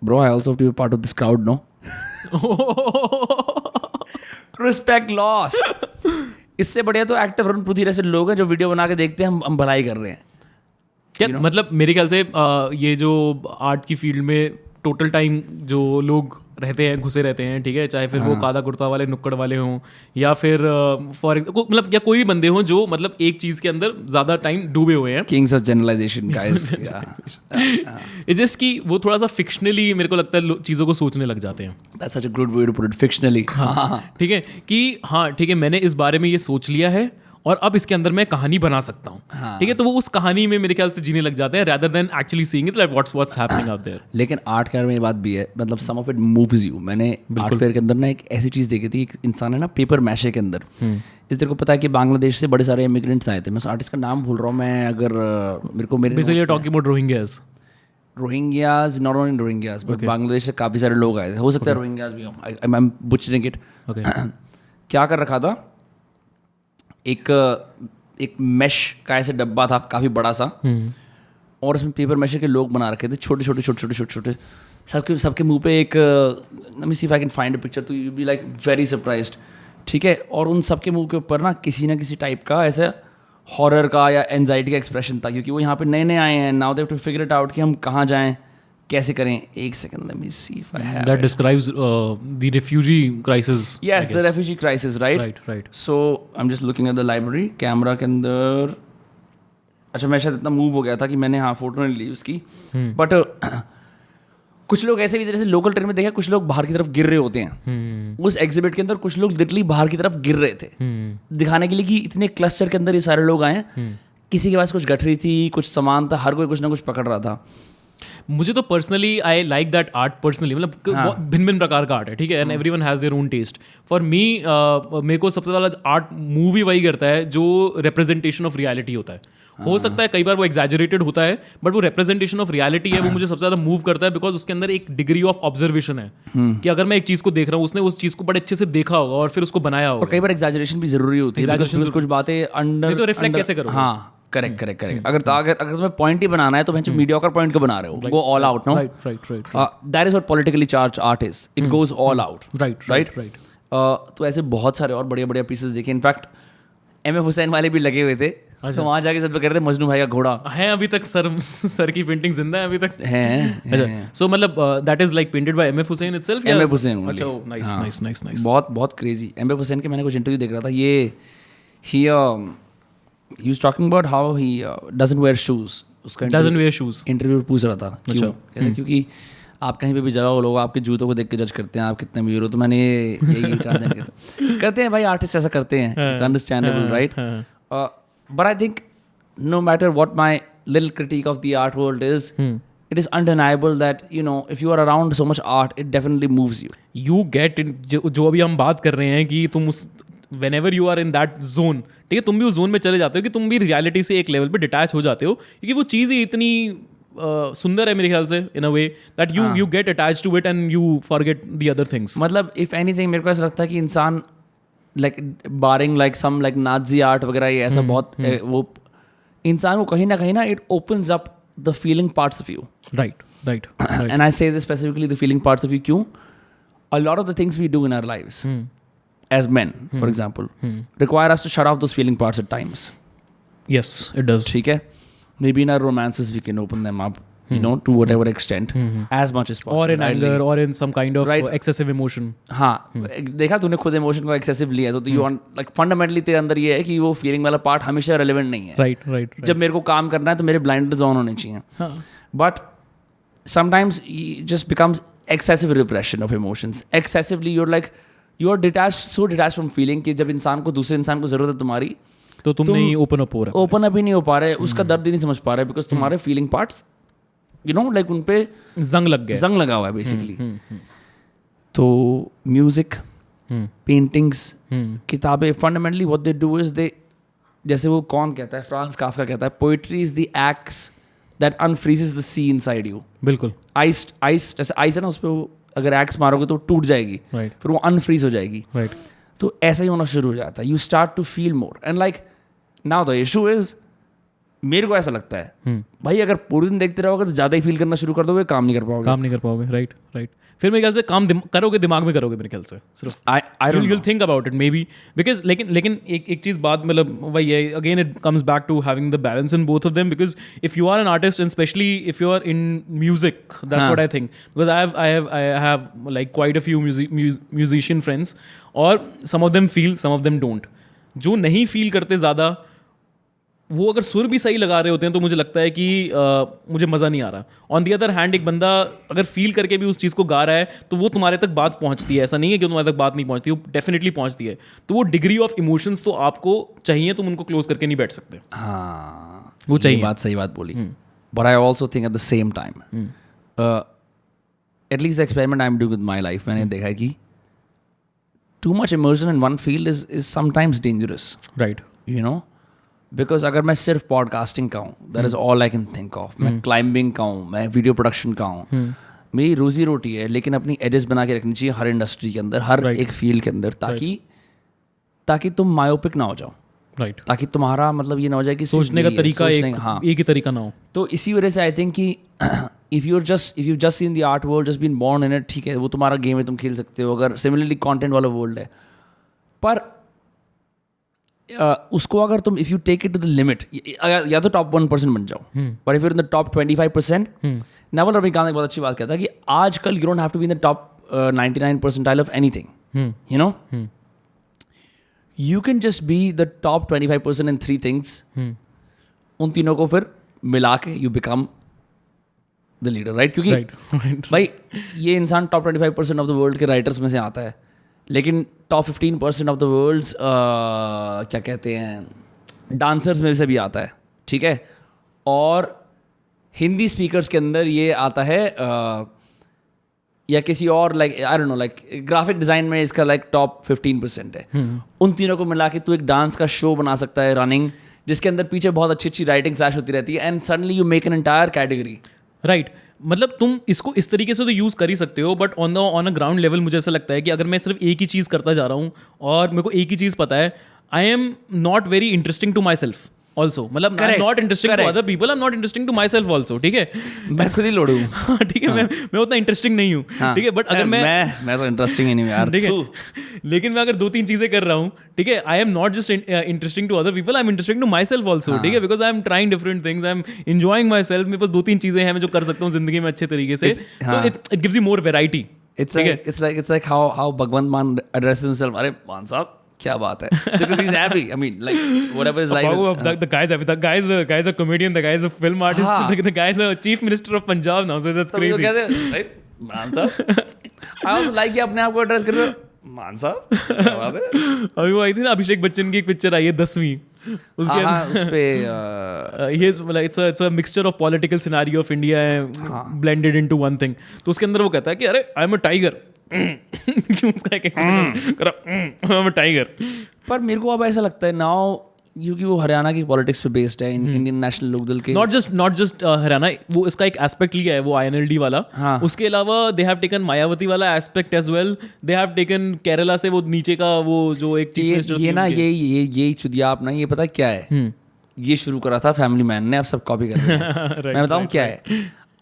bro I also have to be part of this crowd, no. Respect lost. इससे बढ़िया तो एक्टर वरुण पुथी ऐसे लोग हैं जो वीडियो बना के देखते हैं हम भलाई कर रहे हैं. क्या मतलब मेरे ख्याल से ये जो आर्ट की फील्ड में टोटल टाइम जो लोग रहते हैं, घुसे रहते हैं, ठीक है, चाहे फिर वो कादा कुर्ता वाले, नुक्कड़ वाले हों, या फिर फॉर मतलब या कोई भी बंदे हों जो मतलब एक चीज़ के अंदर ज़्यादा टाइम डूबे हुए हैं. Kings of generalization guys. It's just कि वो थोड़ा सा फिक्शनली मेरे को लगता है चीज़ों को सोचने लग जाते हैं. That's such a good way to put it, fictionally. ठीक है कि हाँ ठीक है, मैंने इस बारे में ये सोच लिया है और अब इसके अंदर मैं कहानी बना सकता हूँ. ठीक है, तो वो उस कहानी में मेरे ख्याल से जीने लग जाते हैं rather than actually seeing it like what's happening out there. लेकिन आर्ट के बारे में ये बात भी है, मतलब सम ऑफ इट मूव्स यू. मैंने आर्ट फेयर के अंदर ना एक ऐसी चीज़ देखी थी, एक इंसान है ना पेपर मैशे के अंदर. इस तेरे को पता है कि बांग्लादेश से बड़े सारे इमिग्रेंट्स आए थे. मैं उस आर्टिस्ट का नाम भूल रहा हूँ. मैं अगर मेरे को मेरे Basically you're talking about Rohingyas. Rohingyas, not only Rohingyas but Bangladesh से काफ़ी सारे लोग आए थे. हो सकता है रोहिंग्याज भी हो, आई एम बुचरिंग इट. क्या कर रखा था, एक मैश का ऐसे डब्बा था काफ़ी बड़ा सा, और उसमें पेपर मैशर के लोग बना रखे थे, छोटे छोटे. सबके मुंह पे एक, let me see if I can find a picture, तो you be like very surprised. ठीक है, और उन सबके मुंह के ऊपर ना किसी टाइप का ऐसे हॉरर का या एंजाइटी का एक्सप्रेशन था, क्योंकि वो यहाँ पे नए आए हैं. Now they have to figure it out कि हम कहाँ जाएं, कैसे करें. एक second, let me see if I have. That describes the refugee crisis. Yes, the refugee crisis, right? Right. So I'm just looking at the library. Camera के अंदर, अच्छा मैं शायद इतना मूव हो गया था कि मैंने फोटो नहीं ली उसकी. बट कुछ लोग ऐसे भी जैसे लोकल ट्रेन में देखा, कुछ लोग बाहर की तरफ गिर रहे होते हैं. उस एग्जिबिट के अंदर कुछ लोग लिटरली बाहर की तरफ गिर रहे थे, दिखाने के लिए कि इतने क्लस्टर के अंदर ये सारे लोग आए हैं. किसी के पास कुछ गठरी थी, कुछ सामान था, हर कोई कुछ ना कुछ पकड़ रहा था. मुझे तो personally I like that art personally, मतलब भिन्न भिन्न प्रकार का आर्ट है, ठीक है, and everyone has their own test. For me मेरे को सबसे ज़्यादा आर्ट मूवी वही करता है जो रिप्रेजेंटेशन ऑफ रियलिटी होता है. हो सकता है कई बार वो एग्जैजरेटेड होता है, बट वो रिप्रेजेंटेशन ऑफ रियलिटी है, वो मुझे सबसे ज़्यादा मूव करता है, बिकॉज उसके अंदर एक डिग्री ऑफ ऑब्जर्वेशन है कि अगर मैं एक चीज़ को देख रहा हूँ, उसने उस चीज़ को बड़े अच्छे से देखा होगा और फिर उसको बनाया होगा. और कई बार एग्जैजरेशन भी जरूरी होती है, कुछ बातें अंडर तो रिफ्लेक्ट कैसे करो. हाँ, करेक्ट. अगर तुम्हें पॉइंट ही बनाना है तो भैंस मीडियोकर पॉइंट को बना रहे हो. Go all out, no. Right. That is what politically charge art is. It goes all out. Right. तो ऐसे बहुत सारे और बढ़िया पीसेस देखे. In fact MF. हुसैन वाले भी लगे हुए थे. तो वहाँ जाके सब कह रहे थे मजनू भाई का घोड़ा है अभी तक. सर की पेंटिंग जिंदा है अभी तक है. सो मतलब that is like painted bye MF. Hussain itself. MF. Hussain. अच्छा, नाइस. बहुत क्रेजी. एम.एफ. हुसैन के मैंने कुछ इंटरव्यू देख रहा था. ये he was talking about how he doesn't wear shoes. उसका इंटरव्यू पूछ रहा था क्यों. क्योंकि आप कहीं पे भी जाओ, लोग आपके जूतों को देख के जज करते हैं आप कितने अमीर हो. तो मैंने यही करते हैं भाई, आर्टिस्ट ऐसा करते हैं. It's understandable, right. But I think no matter what my little critique of the art world is, it is undeniable that, you know, if you are around so much art, it definitely moves you. You get in, जो अभी हम बात कर रहे हैं कि तुम उस whenever you are in that zone, ठीक है, तुम भी उस जोन में चले जाते हो कि तुम भी रियलिटी से एक लेवल पे डिटैच हो जाते हो, क्योंकि वो चीज़ ही इतनी सुंदर है मेरे ख्याल से, in a way that you get attached to it and you forget the other things. मतलब इफ एनीथिंग मेरे को ऐसा लगता है कि इंसान like barring like some like Nazi art वगैरह, ये ऐसा बहुत वो इंसान को कहीं ना it opens up the feeling parts of you. Right. And I say this specifically the feeling parts of you. क्यों? A lot of the things we do in our lives as men, for example, require us to shut off those feeling parts at times. Yes, it does. ठीक है, maybe in our romances we can open them up, you know, to whatever extent, as much as possible. Or in anger, or in some kind of excessive emotion. हाँ, देखा तूने खुद emotion को excessive लिया, तो you want like fundamentally तेरे अंदर ये है कि वो feeling वाला part हमेशा relevant नहीं है. Right. जब मेरे को काम करना है तो मेरे blinders on होने चाहिए. But sometimes it just becomes excessive repression of emotions. Excessively, you're like you are so detached from feeling कि जब इंसान को दूसरे इंसान को जरूरत है तुम्हारी, तो तुम नहीं ओपन अप हो रहे, ओपन अप ही नहीं हो पा रहे, उसका दर्द ही नहीं समझ पा रहे, बिकॉज तुम्हारे feeling parts you know like उन पे जंग लग गया। जंग लगा हुआ है बेसिकली। तो म्यूजिक, पेंटिंग्स, किताबें, fundamentally what they do is they, जैसे वो कौन कहता है, फ्रांस काफ्का कहता है, poetry is the axe that unfreezes the sea inside you. बिल्कुल। आइस जैसे आइस है ना, उस पर अगर एक्स मारोगे तो टूट जाएगी, Right. फिर वो अनफ्रीज हो जाएगी। राइट। तो ऐसा ही होना शुरू हो जाता है। You start to feel more and like now the issue is, मेरे को ऐसा लगता है भाई अगर पूरे दिन देखते रहोगे तो ज़्यादा ही फील करना शुरू कर दोगे, काम नहीं कर पाओगे। काम नहीं कर पाओगे। Right right. फिर मेरे ख्याल से काम करोगे, दिमाग में करोगे मेरे ख्याल से सिर्फ। I don't you'll know. think about it maybe because लेकिन एक चीज़ बात मतलब वही है, again it comes back to having the balance in both of them, because if you are an artist and especially if you are in music, that's what I think, because I have like quite a few musician friends, और some of them feel, some of them don't. जो नहीं feel करते ज़्यादा, वो अगर सुर भी सही लगा रहे होते हैं तो मुझे लगता है कि मुझे मज़ा नहीं आ रहा। ऑन दी अदर हैंड एक बंदा अगर फील करके भी उस चीज़ को गा रहा है तो वो तुम्हारे तक बात पहुंचती है। ऐसा नहीं है कि तुम्हारे तक बात नहीं पहुंचती, वो डेफिनेटली पहुंचती है। तो वो डिग्री ऑफ इमोशंस तो आपको चाहिए, तुम उनको क्लोज करके नहीं बैठ सकते। हाँ, वो चाहिए। ये बात सही बात बोली। But I also think at the same time, at least experiment I am doing with my life, मैंने देखा है कि too much immersion in one field is sometimes dangerous, right. You know, because अगर मैं सिर्फ पॉडकास्टिंग का हूँ, that is all I can think of, मैं क्लाइंबिंग का हूँ, मैं वीडियो प्रोडक्शन का हूँ, मेरी रोजी रोटी है, लेकिन अपनी एजेस बना के रखनी चाहिए हर इंडस्ट्री के अंदर, हर एक फील्ड के अंदर, ताकि तुम मायोपिक ना हो जाओ, राइट। ताकि तुम्हारा मतलब ये ना हो जाए कि सोचने का तरीका एक ही तरीका ना हो। तो इसी वजह से आई थिंक कि if you just seen the art world, just been born in it, ठीक है, वो तुम्हारा गेम है, तुम खेल सकते हो। अगर सिमिलरली कंटेंट वाला वर्ल्ड है, पर उसको अगर तुम if you take it to the limit, या तो टॉप 1% बन जाओ, but if you in the top 25%, Naval Ravikant एक बहुत अच्छी बात कहता है कि आजकल you don't have to be in the top 99 percentile of anything, you know, you can just be the top 25% in 3 things, उन तीनों को फिर मिला के you become the leader, right? क्योंकि भाई ये इंसान टॉप 25% ऑफ द वर्ल्ड के राइटर्स में से आता है, लेकिन टॉप 15% ऑफ द वर्ल्ड्स क्या कहते हैं, डांसर्स में से भी आता है, ठीक है, और हिंदी स्पीकर्स के अंदर ये आता है, या किसी और like I don't know like graphic design में इसका लाइक टॉप 15% है। उन तीनों को मिला के तू एक डांस का शो बना सकता है रनिंग, जिसके अंदर पीछे बहुत अच्छी अच्छी राइटिंग फ्लैश होती रहती है, and suddenly you make an entire category, right. मतलब तुम इसको इस तरीके से तो यूज़ कर ही सकते हो, but on a ground level मुझे ऐसा लगता है कि अगर मैं सिर्फ एक ही चीज़ करता जा रहा हूँ और मेरे को एक ही चीज़ पता है, I am not very interesting to myself also, मतलब I am not interesting to other people, I am not interesting to myself also, ठीक है, मैं खुद ही लोड़ू, ठीक है, मैं उतना इंटरेस्टिंग नहीं हूँ, ठीक है, बट अगर मैं तो इंटरेस्टिंग ही नहीं यार, ठीक है, लेकिन मैं अगर 2-3 चीज़ें कर रहा हूँ, ठीक है, I am not just interesting to other people, I am interesting to myself also, ठीक है, because I am trying different things, I am enjoying myself. मेरे पास 2-3 चीज़ें हैं मैं जो कर सकता हूँ जिंदगी में अच्छे तरीके से, so it gives you more variety. It's like how Bhagwant Maan addresses himself. अरे मान साहब क्या बात है, because he's happy. I mean, like whatever his life is. The guy's a comedian. The guy's a film artist. The guy's a chief minister of Punjab now. So that's crazy. कहते हैं भाई मान साहब, I also like कि अपने आप को address कर रहे हो, मान साहब क्या बात है। अभी वो आई थी ना अभिषेक बच्चन की एक पिक्चर आई है 10वीं, उसके उस पे it's a mixture of political scenario of India blended into one thing. तो उसके अंदर वो कहता है कि अरे आई एम अ टाइगर, क्यों उसका एक एक्शन करा, आई एम अ टाइगर। पर मेरे को अब ऐसा लगता है नाउ, क्योंकि वो हरियाणा की पॉलिटिक्स पे बेस्ड है, इंडियन नेशनल लोकदल के, नॉट जस्ट हरियाणा, वो इसका एक एस्पेक्ट लिया है वो INLD वाला, उसके अलावा दे हैव टेकन मायावती वाला aspect as well, they have taken Kerala से वो नीचे का वो जो एक चीफ मिनिस्टर, ये ना ये चुदिया अपना, ये पता क्या है, ये शुरू करा था फैमिली मैन ने, अब सब कॉपी कर रहे हैं। मैं बताऊं क्या है,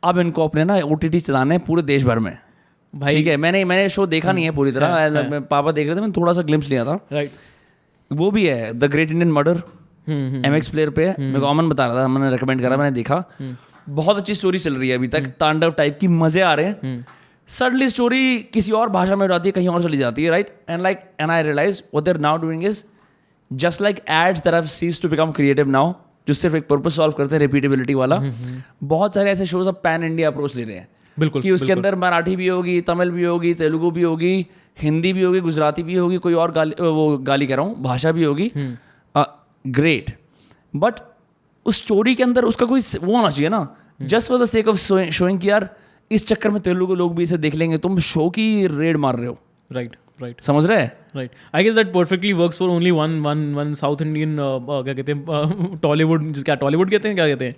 अब इनको अपने ना OTT चलाने हैं पूरे देश भर में भाई, ठीक है। मैंने शो देखा नहीं है पूरी तरह, पापा देख रहे थे, मैंने थोड़ा सा ग्लिम्स लिया था, राइट। वो भी है the great Indian murder, MX player पे, मेरे को अमन बता रहा था, मैंने रिकमेंड करा, मैंने देखा, बहुत अच्छी स्टोरी चल रही है अभी तक, तांडव टाइप की, मजे आ रहे हैं। सडनली स्टोरी किसी और भाषा में जाती है, कहीं और चली जाती है, right, and I realize what they are now doing is just like ads that have ceased to become creative now, जो सिर्फ एक पर्पस सॉल्व करते हैं, रिपीटेबिलिटी वाला। बहुत सारे ऐसे शोज अब पैन इंडिया अप्रोच ले रहे हैं, बिल्कुल, कि उसके अंदर मराठी भी होगी, तमिल भी होगी, तेलुगु भी होगी, हिंदी भी होगी, गुजराती भी होगी, कोई और गाली कह रहा हूँ, भाषा भी होगी, ग्रेट, बट उस स्टोरी के अंदर उसका कोई वो होना चाहिए ना, just for the sake of showing कि यार इस चक्कर में तेलुगु लोग भी इसे देख लेंगे, तुम शो की रेड मार रहे हो, राइट राइट समझ रहे हैं? Right. I guess that perfectly works for only one south Indian, क्या कहते हैं, टॉलीवुड, क्या टॉलीवुड कहते हैं, क्या कहते हैं,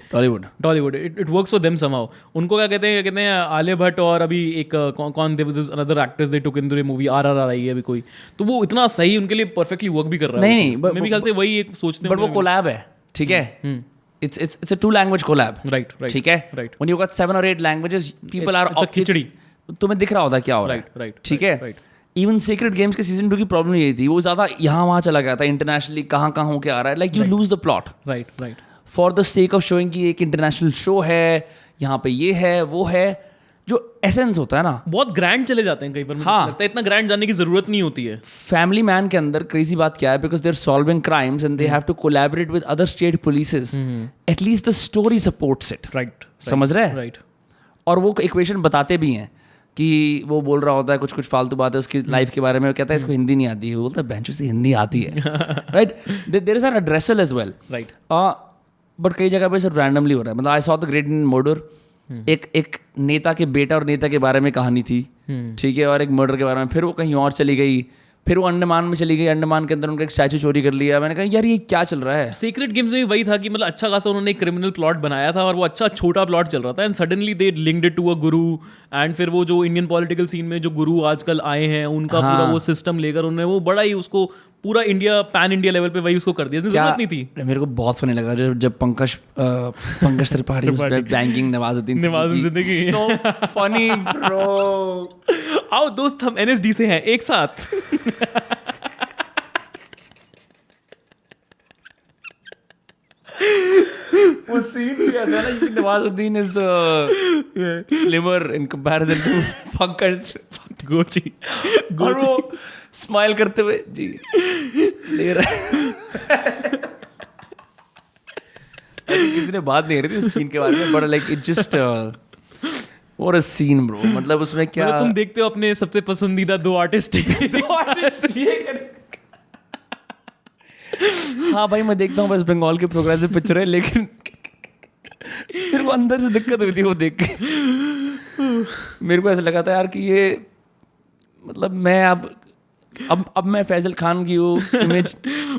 Tollywood. It works for them somehow. उनको क्या कहते हैं आलिया भट्ट, और अभी एक कौन there was this another actress they took in the movie RRR आई है अभी कोई, तो वो इतना सही उनके लिए परफेक्टली वर्क भी कर रहा है. नहीं, मेरे ख्याल से वही एक सोचते हैं, बट वो कोलैब है, ठीक है? It's a 2 language collab. Right. ठीक है? Right. When you've got 7 or 8 languages, people are... It's a खिचड़ी. तुम्हें दिख रहा होता है क्या हो रहा है. Right. ठीक है? Right. इवन सीक्रेट गेम्स के सीजन 2 की प्रॉब्लम यही थी, वो ज़्यादा यहाँ वहाँ चला गया था, इंटरनेशनली कहाँ होके आ रहा है, like you lose the plot right for the sake of showing कि एक इंटरनेशनल शो है, यहाँ पे ये है वो है, जो एसेंस होता है ना, बहुत ग्रैंड चले जाते हैं कई बार. मुझे लगता है इतना ग्रैंड जाने की जरूरत नहीं होती है. फैमिली मैन के अंदर क्रेजी बात क्या है, because they are solving crimes and they have to collaborate with other state polices, at least the story supports it. Right. समझ रहे हैं? राइट. और वो इक्वेशन बताते भी हैं कि वो बोल रहा होता है कुछ फालतू बातें उसकी लाइफ के बारे में, वो कहता है इसको हिंदी नहीं आती है, वो बोलता है बेंचो से हिंदी आती है. Right. There is an addressal as well. Right. But कई जगह पे सिर्फ रैंडमली हो रहा है. मतलब I saw the great Indian murder, एक नेता के बेटा और नेता के बारे में कहानी थी, ठीक है, और एक मर्डर के बारे में, फिर वो कहीं और चली गई, फिर वो अंडमान में चली गई, अंडमान के अंदर उनका एक स्टैचू चोरी कर लिया. मैंने कहा यार ये क्या चल रहा है. सीक्रेट गेम्स में वही था कि मतलब अच्छा खासा उन्होंने एक क्रिमिनल प्लॉट बनाया था, और वो अच्छा छोटा प्लॉट चल रहा था, and suddenly they linked it to a guru. एंड फिर वो जो इंडियन पॉलिटिकल सीन में जो गुरु आजकल आए हैं, उनका पूरा वो सिस्टम लेकर उन्होंने वो बड़ा ही उसको पूरा इंडिया, पैन इंडिया लेवल पे वही उसको कर दिया. जरूरत नहीं थी. मेरे को बहुत फनी लगा जब पंकज त्रिपाठी बैंकिंग नवाजुद्दीन जिंदगी, सो फनी ब्रो. आओ दोस्त हम NSD से हैं एक साथ. वो सीन भी ऐसा है ना, Nawazuddin is slimmer in comparison to Pankaj गोची, और वो स्माइल करते हुए जी ले रहा है. किसी ने बात नहीं रही थी उस सीन के बारे में, बट लाइक इट जस्ट और अ सीन ब्रो. मतलब उसमें क्या, मतलब तुम देखते हो अपने सबसे पसंदीदा 2 आर्टिस्ट. हाँ भाई मैं देखता हूँ वेस्ट बंगाल की प्रोग्रेसिव पिक्चर है, लेकिन मेरे को अंदर से दिक्कत हुई थी वो देख के. मेरे को ऐसा लगा था यार कि ये मतलब मैं अब मैं फैजल खान की वो इमेज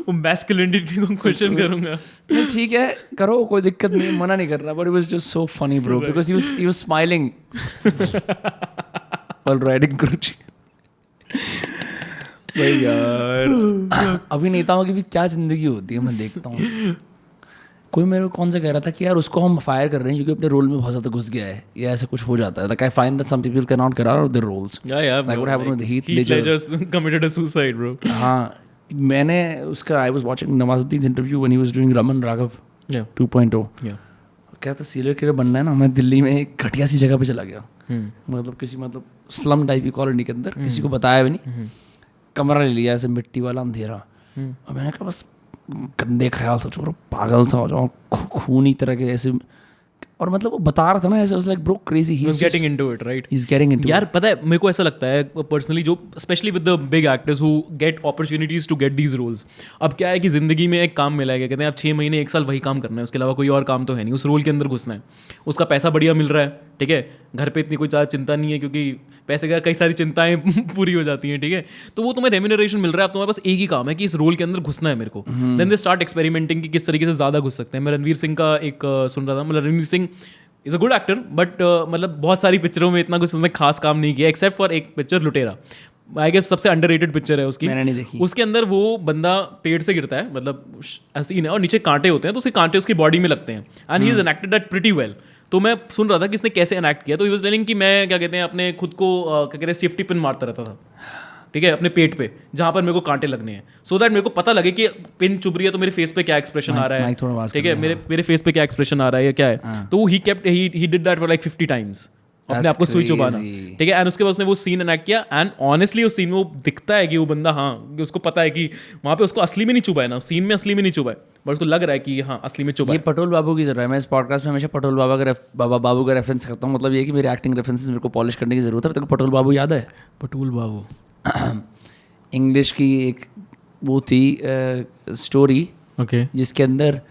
मैस्कुलिनिटी को क्वेश्चन करूंगा. ठीक है करो, कोई दिक्कत नहीं, मना नहीं कर रहा, but it was just so funny bro, because he was smiling while riding गुरुजी. भाई यार अभिनेताओं की भी क्या जिंदगी होती है, मैं देखता हूँ. कोई मेरे को कौन सा कह रहा था कि यार उसको हम फायर कर रहे हैं क्योंकि अपने रोल में बहुत ज़्यादा घुस गया है, या ऐसा कुछ हो जाता है. Like I find that some people can not get out of their roles. Like what happened with Heath Ledger committed a suicide bro. हाँ मैंने उसका I was watching Nawazuddin interview when he was doing Raman Raghav 2.0. क्या था serial killer बनना है ना, मैं दिल्ली में एक घटिया सी जगह पे चला गया, मतलब किसी मतलब स्लम टाइप की कॉलोनी के अंदर, किसी को बताया भी नहीं, कमरा ले लिया ऐसे मिट्टी वाला अंधेरा, और मैंने कहा बस गंदे ख्याल सोचो और पागल सा हो जाओ, खूनी तरह के ऐसे. और मतलब वो बता रहा था ना ऐसे, like bro crazy, he is getting into it, right? He is getting into. यार पता है मेरे को ऐसा लगता है पर्सनली, जो specially with the big actors who get opportunities to get these roles. अब क्या है कि जिंदगी में एक काम मिला है, क्या कहते हैं, आप 6 महीने 1 साल वही काम करना है, उसके अलावा कोई और काम तो है नहीं, उस रोल के अंदर घुसना है, उसका पैसा बढ़िया मिल रहा है, ठीक है, घर पे इतनी कोई ज़्यादा चिंता नहीं है क्योंकि पैसे का कई सारी चिंताएं पूरी हो जाती हैं, ठीक है, तो वो तुम्हें रेम्यूनरेशन मिल रहा है. अब तुम्हारे पास एक ही काम है कि इस रोल के अंदर घुसना है मेरे को. देन दे स्टार्ट एक्सपेरिमेंटिंग कि किस तरीके से ज़्यादा घुस सकते हैं. मैं रणवीर सिंह का एक सुन रहा था, मतलब Ranveer Singh is a good actor, but मतलब बहुत सारी पिक्चरों में इतना कुछ उसने खास काम नहीं किया, एक्सेप्ट फॉर एक पिक्चर लुटेरा. आई गेस सबसे अंडररेटेड पिक्चर है उसकी, मैंने नहीं देखी. उसके अंदर वो बंदा पेड़ से गिरता है, मतलब सीन है, और नीचे कांटे होते हैं, तो उसके कांटे उसकी बॉडी में लगते हैं, and he is enacted that pretty well. तो मैं सुन रहा था कि इसने कैसे एनैक्ट किया, तो ही वाज टेलिंग कि मैं क्या कहते हैं अपने खुद को क्या कहते हैं सेफ्टी पिन मारता रहता था, ठीक है, अपने पेट पे जहाँ पर मेरे को कांटे लगने हैं, सो दैट मेरे को पता लगे कि पिन चुभ रही है तो मेरे फेस पे क्या एक्सप्रेशन आ रहा है, ठीक है, मेरे फेस पे क्या एक्सप्रेशन आ रहा है या क्या है. तो he did that for like 50 times, अपने आप को सुई चुबाना, ठीक है. एंड उसके बाद उसने वो सीन एनैक्ट किया, एंड ऑनेस्टली उस सीन में वो दिखता है कि वो बंदा, हाँ, उसको पता है कि वहाँ पे उसको असली में नहीं चुभा है ना, सीन में असली में नहीं चुभा है, बट उसको लग रहा है कि हाँ असली में चुभा है. ये पटोल बाबू की तरह है. मैं इस पॉडकास्ट में हमेशा पटोल बाबू का रेफरेंस करता हूँ. मतलब ये कि मेरे एक्टिंग रेफरेंसेस मेरे को पॉलिश करने की जरूरत है. तेरे को पटोल बाबू याद है? पटोल बाबू इंग्लिश की एक वो थी स्टोरी, ओके, जिसके अंदर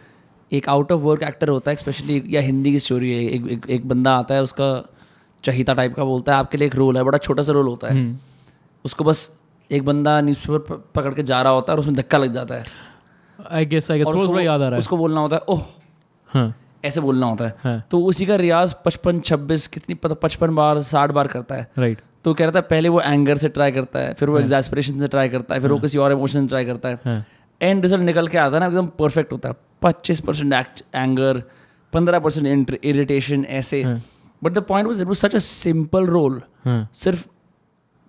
एक आउट ऑफ वर्क एक्टर होता है स्पेशली, या हिंदी की स्टोरी है, एक बंदा आता है, उसका चहीता टाइप का बोलता है, आपके लिए एक रोल है, बड़ा छोटा सा रोल होता है, उसको बस एक बंदा न्यूज़पेपर पकड़ के जा रहा होता है और उसमें धक्का लग जाता है, आई गेस थोड़ा याद आ रहा है, उसको बोलना होता है ओह, हाँ ऐसे बोलना होता है, हाँ। तो उसी का रियाज 55-26 कितनी पता 55 बार 60 बार करता है, राइट। तो कह रहा था पहले वो एंगर से ट्राई करता है, फिर वो एग्जैस्परेशन से ट्राई करता है, फिर वो किसी और इमोशन से ट्राई करता है, एंड रिजल्ट निकल के आता है ना एकदम परफेक्ट होता है, 25% एंगर, 15% इरिटेशन ऐसे, but the point was it was such a simple role, सिर्फ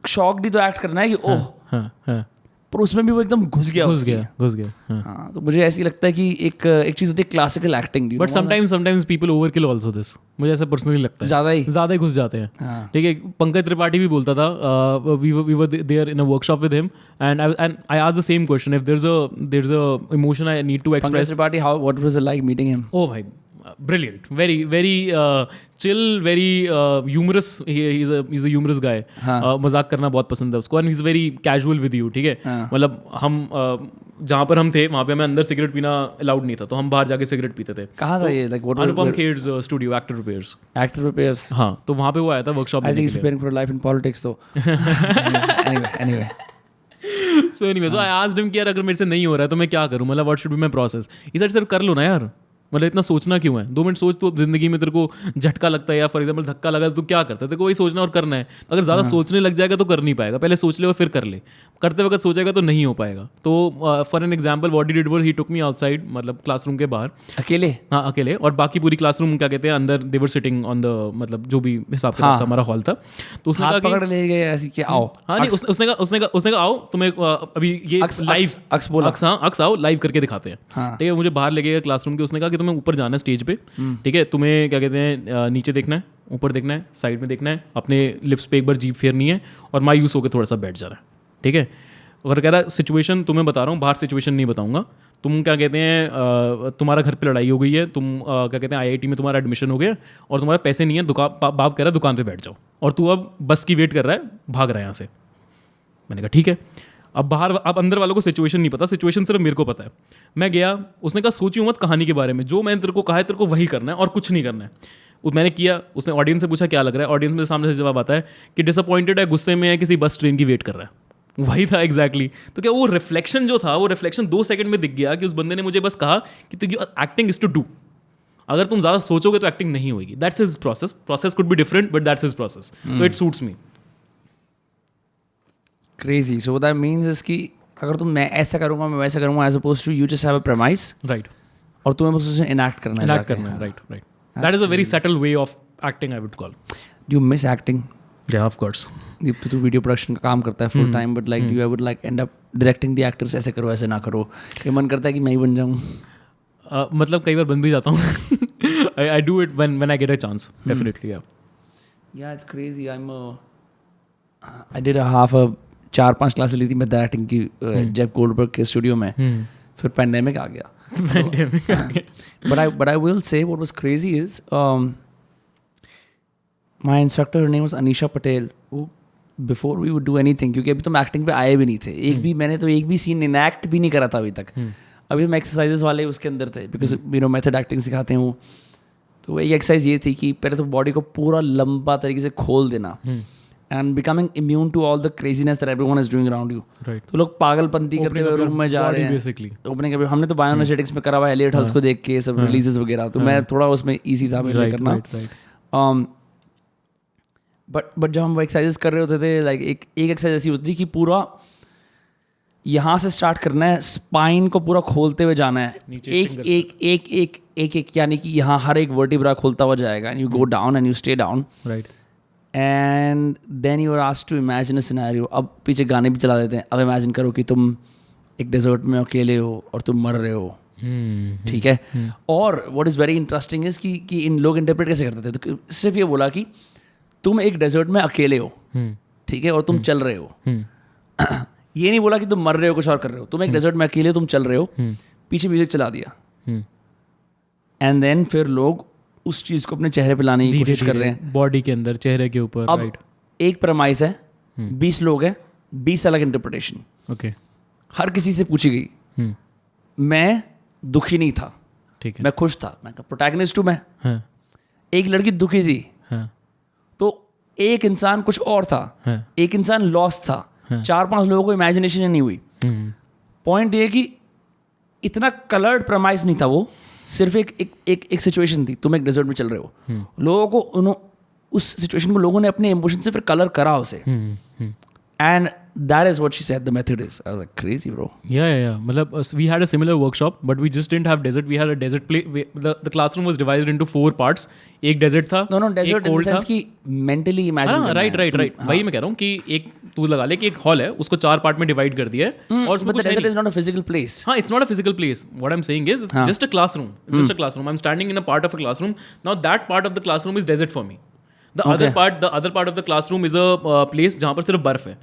शॉक ही तो एक्ट करना है कि ओह, पर उसमें भी वो एकदम घुस गया। हाँ, तो मुझे ऐसी लगता है कि एक चीज़ होती है classical acting, but sometimes people overkill also this, मुझे ऐसा पर्सनली लगता है, ज़्यादा ही घुस जाते हैं। ठीक है, पंकज त्रिपाठी भी बोलता था, we were there in a workshop with him and I asked the same question, if there is a emotion I need to express. Pankaj Tripathi, how what was it like meeting him? Oh भाई, brilliant, very chill, very humorous. He's a humorous guy. मजाक करना बहुत पसंद है उसको, and he's very casual with you. ठीक है, मतलब हम जहाँ पर हम थे वहाँ पे हमें अंदर सिगरेट पीना अलाउड नहीं था, तो हम बाहर जाके सिगरेट पीते थे। कहाँ था ये? Like Anupam Kher's studio, actor prepares. Actor prepares, हाँ, तो वहाँ पे वो आया था workshop I think he's preparing for life in politics though. anyway so I asked him कि यार अगर मेरे से नहीं हो रहा है तो मैं क्या करूँ, मतलब what should be my process? He said sir कर लो ना यार, मतलब इतना सोचना क्यों है, 2 मिनट सोच, तो जिंदगी में तेरे को झटका लगता है या फॉर एग्जांपल धक्का लगा तो क्या करता है, तेरे को वही सोचना और करना है। अगर ज़्यादा सोचने लग जाएगा तो कर नहीं पाएगा, पहले सोच ले और फिर कर ले, करते वक्त सोचेगा तो नहीं हो पाएगा। तो for an example what he did was he took me outside, मतलब क्लासरूम के बाहर अकेले, हाँ अकेले, और बाकी पूरी क्लासरूम क्या कहते हैं अंदर, दे वर सिटिंग ऑन द, मतलब जो भी हिसाब किताब था हमारा हॉल था, तो उसने हाथ पकड़ ले गए ऐसे कि आओ, हाँ नहीं, उसने कहा आओ तुम्हें अभी ये लाइव अक्स आओ लाइव करके दिखाते हैं। ठीक है, मुझे बाहर ले गया क्लासरूम के, उसने कहा कि तुम्हें ऊपर जाना है स्टेज पे, ठीक है, तुम्हें क्या कहते हैं नीचे देखना है, ऊपर देखना है, साइड में देखना है, अपने लिप्स पे एक बार जीभ फेरनी है और मायूस होकर थोड़ा सा बैठ जाना है। ठीक है, अगर कह रहा सिचुएशन तुम्हें बता रहा हूँ, बाहर सिचुएशन नहीं बताऊंगा, तुम क्या कहते हैं तुम्हारा घर पे लड़ाई हो गई है, तुम क्या कहते हैं IIT में तुम्हारा एडमिशन हो गया और तुम्हारे पैसे नहीं है, बाप कह रहा है दुकान पे बैठ जाओ, और तू अब बस की वेट कर रहा है, भाग रहा है यहाँ से। मैंने कहा ठीक है, अब बाहर, अब अंदर वालों को सिचुएशन नहीं पता, सिचुएशन सिर्फ मेरे को पता है। मैं गया, उसने कहा सोचियो मत कहानी के बारे में, जो मैंने तेरे को कहा है तेरे को वही करना है और कुछ नहीं करना है। मैंने किया, उसने ऑडियंस से पूछा क्या लग रहा है, ऑडियंस में सामने से जवाब आता है कि डिसअपॉइंटेड है, गुस्से में है, किसी बस ट्रेन की वेट कर रहा है। वही था एग्जैक्टली। तो क्या वो रिफ्लेक्शन जो था, वो रिफ्लेक्शन 2 सेकंड में दिख गया कि उस बंदे ने मुझे बस कहा कि एक्टिंग इज टू डू, अगर तुम ज़्यादा सोचोगे तो एक्टिंग नहीं होगी। That's his process could be different but that's his process, तो it suits me. Crazy. So that means is कि अगर तुम मैं ऐसा करूंगा, मैं वैसा करूंगा, as opposed to you just have a premise, right, और तुम्हें बस उसे इनैक्ट करना है, right. That is a very subtle way of acting, I would call. Do you miss acting? Yeah, of course. तू वीडियो प्रोडक्शन का काम करता है full time, but like do you ever like and up directing the actors, ऐसे करो ऐसे ना करो, कि मन करता है कि मैं ही बन जाऊँ? मतलब कई बार बन भी जाता हूँ। I do it when I get a chance, definitely, yeah. Yeah, it's crazy. I did a half a 4-5 classes ली थी मैं डायरेक्टिंग की जेफ गोल्डबर्ग के स्टूडियो में, फिर पैंडेमिक आ गया। But I will say what was crazy is my instructor, her name was Anisha Patel, who before we would do anything, क्योंकि अभी तो हम एक्टिंग पे आए भी नहीं थे, मैंने तो एक भी सीन इनैक्ट भी नहीं करा था अभी तक। अभी हम एक्सरसाइजेस वाले उसके अंदर थे, बिकॉज मेथड एक्टिंग सिखाते हैं वो। तो एक एक्सरसाइज ये थी कि पहले तो बॉडी को पूरा लंबा तरीके से खोल देना, and becoming immune to all the craziness that everyone is doing around you. तो लोग पागलपंती करते हुए रूम में जा रहे हैं बेसिकली ओपनिंग। हमने तो बायोएनर्जेटिक्स में करा हुआ है, एलियट हल्स को देख के सब रिलीजेस वगैरह, तो मैं थोड़ा उसमें ईजी था मेरे लिए करना। बट जब हम वो एक्सरसाइजेस कर रहे होते थे, लाइक एक एक्सरसाइज ऐसी होती थी कि पूरा यहाँ से स्टार्ट करना है, स्पाइन को पूरा खोलते हुए जाना है, एक यानी कि यहाँ हर एक वर्टिब्रा खोलता हुआ जाएगा, and you go down and you stay down, right, and then you are asked to imagine a scenario. अब पीछे गाने भी चला देते हैं। अब इमेजिन करो कि तुम एक डेजर्ट में अकेले हो और तुम मर रहे हो, ठीक है। और what is very interesting is कि इन लोग इंटरप्रेट कैसे करते थे, तो सिर्फ ये बोला कि तुम एक डेजर्ट में अकेले हो, ठीक है, और तुम चल रहे हो। ये नहीं बोला कि तुम मर रहे हो, कुछ और कर रहे हो, तुम एक डेजर्ट में अकेले हो, तुम चल रहे हो, पीछे म्यूजिक चला दिया, एंड देन फिर लोग उस चीज को अपने चेहरे पे लाने की कोशिश कर रहे हैं, बॉडी के अंदर, चेहरे के ऊपर। अब एक प्रमाइस है, 20 लोग हैं, 20 अलग इंटरप्रिटेशन। ओके, हर किसी से पूछी गई, मैं दुखी नहीं था, ठीक है। मैं खुश था, मैं प्रोटैगनिस्ट हूँ मैं। हाँ एक लड़की दुखी थी, हाँ तो एक इंसान कुछ और था, हाँ। एक इंसान लॉस्ट था, 4-5 लोगों को इमेजिनेशन ही नहीं हुई। पॉइंट ये कि इतना कलर्ड प्रमाइस नहीं था वो, सिर्फ एक सिचुएशन थी, तुम एक डेजर्ट में चल रहे हो, लोगों को उस सिचुएशन को लोगों ने अपने इमोशन से फिर कलर करा उसे, and that is what she said the method is. I was like, crazy bro. Yeah. मतलब we had a similar workshop, but we just didn't have desert. We had a desert play. The classroom was divided into 4 parts. एक desert था. No, desert in the sense कि mentally imagine. हाँ, right. वही मैं कह रहा हूँ कि एक तू लगा ले कि एक हॉल है, उसको 4 पार्ट में डिवाइड कर दिया है, और but the desert is not a physical place. हाँ, it's not a physical place. What I'm saying is, it's just a classroom. It's just a classroom. I'm standing in a part of a classroom. Now that part of the classroom is desert for me. The other part of the classroom is a place जहाँ पर सिर्फ बर्फ है.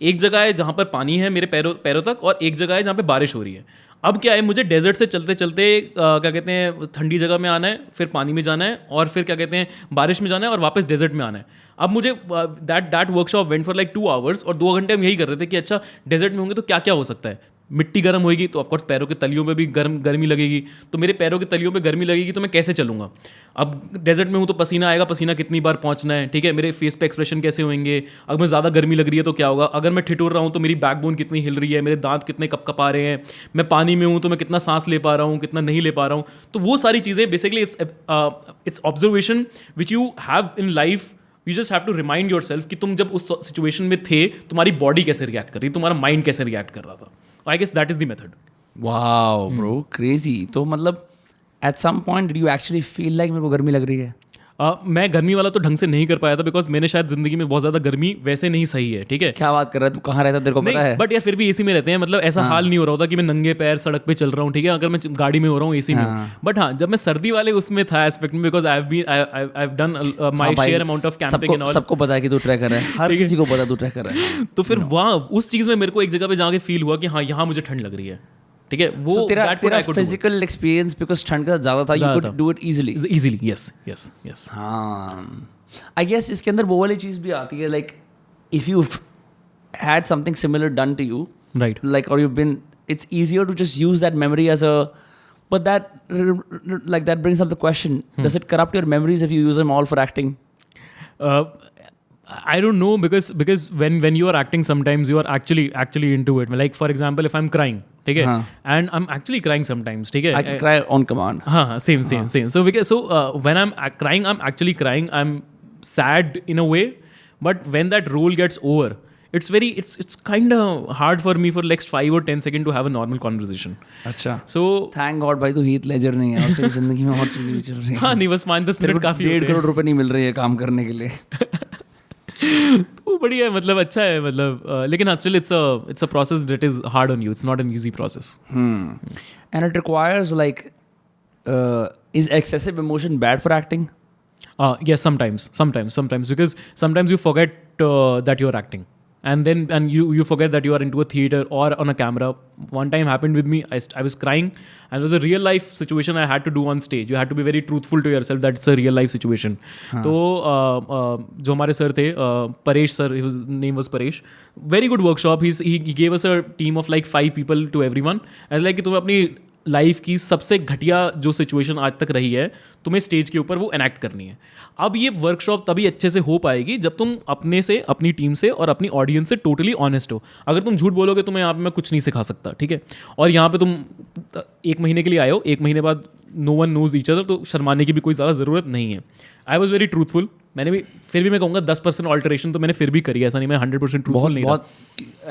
एक जगह है जहाँ पर पानी है मेरे पैरों तक, और एक जगह है जहाँ पे बारिश हो रही है. अब क्या है, मुझे डेजर्ट से चलते चलते क्या कहते हैं ठंडी जगह में आना है, फिर पानी में जाना है, और फिर क्या कहते हैं बारिश में जाना है, और वापस डेजर्ट में आना है. अब मुझे that workshop went for like 2 hours, और 2 घंटे हम यही कर रहे थे कि अच्छा डेजर्ट में होंगे तो क्या क्या हो सकता है. मिट्टी गर्म होगी तो ऑफकोर्स पैरों के तलियों पे भी गर्मी लगेगी, तो मेरे पैरों के तलियों पे गर्मी लगेगी तो मैं कैसे चलूँगा. अब डेजर्ट में हूँ तो पसीना आएगा, पसीना कितनी बार पहुँचना है, ठीक है, मेरे फेस पे एक्सप्रेशन कैसे होंगे, अगर मैं ज़्यादा गर्मी लग रही है तो क्या होगा, अगर मैं ठिठुर रहा हूँ तो मेरी बैकबोन कितनी हिल रही है, मेरे दांत कितने कप आ रहे हैं, मैं पानी में हूँ तो मैं कितना सांस ले पा रहा हूँ, कितना नहीं ले पा रहा हूँ. तो वो सारी चीज़ें basically it's observation which you have in life. You just have to remind yourself कि तुम जब उस सिचुएशन में थे तुम्हारी बॉडी कैसे रिएक्ट कर रही, तुम्हारा माइंड कैसे रिएक्ट कर रहा था. I guess that is the method. Wow, bro, crazy. तो मतलब at some point did you actually feel like मेरे को गर्मी लग रही है? मैं गर्मी वाला तो ढंग से नहीं कर पाया था, बिकॉज मैंने शायद जिंदगी में बहुत ज़्यादा गर्मी वैसे नहीं सही है, ठीक है. क्या बात कर रहा है तू, कहाँ रहता है तेरे को पता है? बट यार फिर भी एसी में रहते हैं, मतलब ऐसा हाल नहीं हो रहा होता कि मैं नंगे पैर सड़क पे चल रहा हूँ, ठीक है, अगर मैं गाड़ी में हो रहा हूँ एसी में. बट हाँ, जब मैं सर्दी वाले उसमें था एस्पेक्ट में, because I have done my share amount of camping and all. सबको पता है कि तू ट्रैकर है, हर किसी को पता है तू ट्रैकर है. तो फिर वहाँ उस चीज़ में मेरे को एक जगह पे जाके फील हुआ कि हाँ यहाँ मुझे ठंड लग रही है, ठीक है. वो तेरा फिजिकल एक्सपीरियंस बिकॉज ठंड का ज़्यादा था, you could do it easily. Yes. हाँ, आई गेस इसके अंदर वो वाली चीज़ भी आती है, like if you had something similar done to you, right, like or you've been, it's easier to just use that memory as a, but that brings up the question, does it corrupt your memories if you use them all for acting? I don't know, because when you are acting, sometimes you are actually into it. Like for example, if I'm crying, ठीक है, and I'm actually crying sometimes, ठीक है. I can cry on command. हाँ, same. So when I'm crying, I'm actually crying. I'm sad in a way, but when that role gets over, it's kind of hard for me for next 5 or 10 seconds to have a normal conversation. अच्छा. So thank God भाई तू Heath Ledger नहीं है और तेरी जिंदगी में और चीज़ें भी चल रही हैं. हाँ, नहीं, बस 5-10 मिनट काफ़ी होते हैं. 1.5 करोड़ रुपए नहीं मिल रहे हैं काम करने के लिए. वो बढ़िया है, मतलब अच्छा है, मतलब लेकिन still it's a process that is hard on you. It's not an easy process. And it requires like is excessive emotion bad for acting? Yes, sometimes because sometimes you forget that you're acting, and you forget that you are into a theater or on a camera. One time happened with me. I was crying, and it was a real life situation I had to do on stage. You had to be very truthful to yourself that it's a real life situation. तो जो हमारे sir थे, Paresh sir, his name was Paresh. Very good workshop. He gave us a team of like 5 people to everyone. And like कि तुम्हें अपनी life की सबसे घटिया जो सिचुएशन आज तक रही है तुम्हें स्टेज के ऊपर वो एनैक्ट करनी है. अब ये वर्कशॉप तभी अच्छे से हो पाएगी जब तुम अपने से, अपनी टीम से और अपनी ऑडियंस से टोटली ऑनेस्ट हो. अगर तुम झूठ बोलोगे तो मैं यहाँ पे मैं कुछ नहीं सिखा सकता, ठीक है. और यहाँ पे तुम 1 महीने के लिए आए हो, 1 महीने बाद no one knows each other, तो शर्माने की भी कोई ज़्यादा ज़रूरत नहीं है. I was very truthful. मैंने भी फिर भी मैं कहूँगा 10% ऑल्टरेशन तो मैंने फिर भी करी है, ऐसा नहीं मैं 100% ट्रूथफुल नहीं बहुत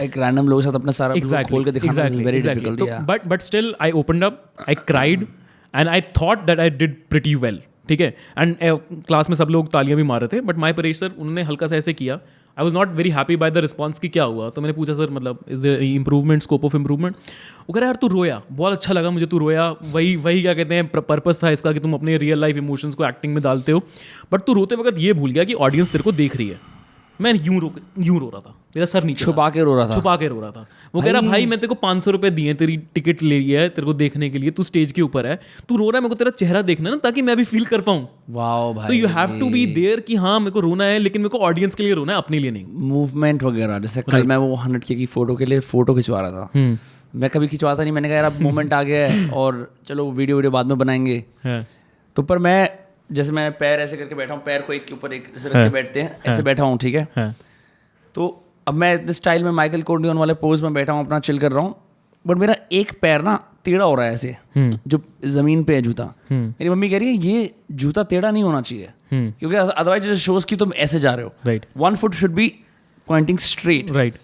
एक रैंडम लोगों के साथ अपना सारा खोल के दिखाना is very difficult. But still I opened up, I cried and I thought that I did pretty well, ठीक है. एंड क्लास में सब लोग तालियां भी मार रहे थे, बट माय परेश सर उन्होंने हल्का सा ऐसे किया. I was not very happy by the response कि क्या हुआ. तो मैंने पूछा सर मतलब is there improvement, scope of improvement. वो कह रहा यार तू रोया, बहुत अच्छा लगा मुझे तू रोया. वही क्या कहते हैं पर्पस था इसका कि तुम अपने रियल लाइफ इमोशंस को एक्टिंग में डालते हो, बट तू रोते वक्त ये भूल गया कि ऑडियंस तेरे को देख रही है. मैं यूं रो रहा था, मेरा सर नीचे छुपा के रो रहा था. वो कह रहा भाई मैं तेरे को 500 रुपये दिए, तेरी टिकट ले लिया है तेरे को देखने के लिए, तू स्टेज के ऊपर है, तू रो रहा है, मेरे को तेरा चेहरा देखना है ना ताकि मैं भी फील कर पाऊँ. वाओ भाई. So you have to be there कि हाँ मेरे को रोना है, लेकिन मेरे को ऑडियंस के लिए रोना है, अपने लिए नहीं. मूवमेंट वगैरह, जैसे कल मैं वो 100K की फोटो के लिए फोटो खिंचवा रहा था, मैं कभी खिंचवाता नहीं, मैंने कहा यार अब मोमेंट आ गया है और चलो वीडियो बाद में बनाएंगे। तो पर मैं जैसे मैं पैर ऐसे करके बैठा हूँ, पैर को एक के ऊपर एक ऐसे रख के बैठते हैं, ऐसे बैठा हूँ, ठीक है। तो अब मैं इतने स्टाइल में माइकल कोर्डियन वाले पोज में बैठा हूँ, अपना चिल कर रहा हूँ, बट मेरा एक पैर ना टेढ़ा हो रहा है ऐसे, जो जमीन पे है जूता। मेरी मम्मी कह रही है ये जूता टेढ़ा नहीं होना चाहिए, क्योंकि अदरवाइज शोज की तुम ऐसे जा रहे हो। Right, 1 foot should be pointing straight. Right,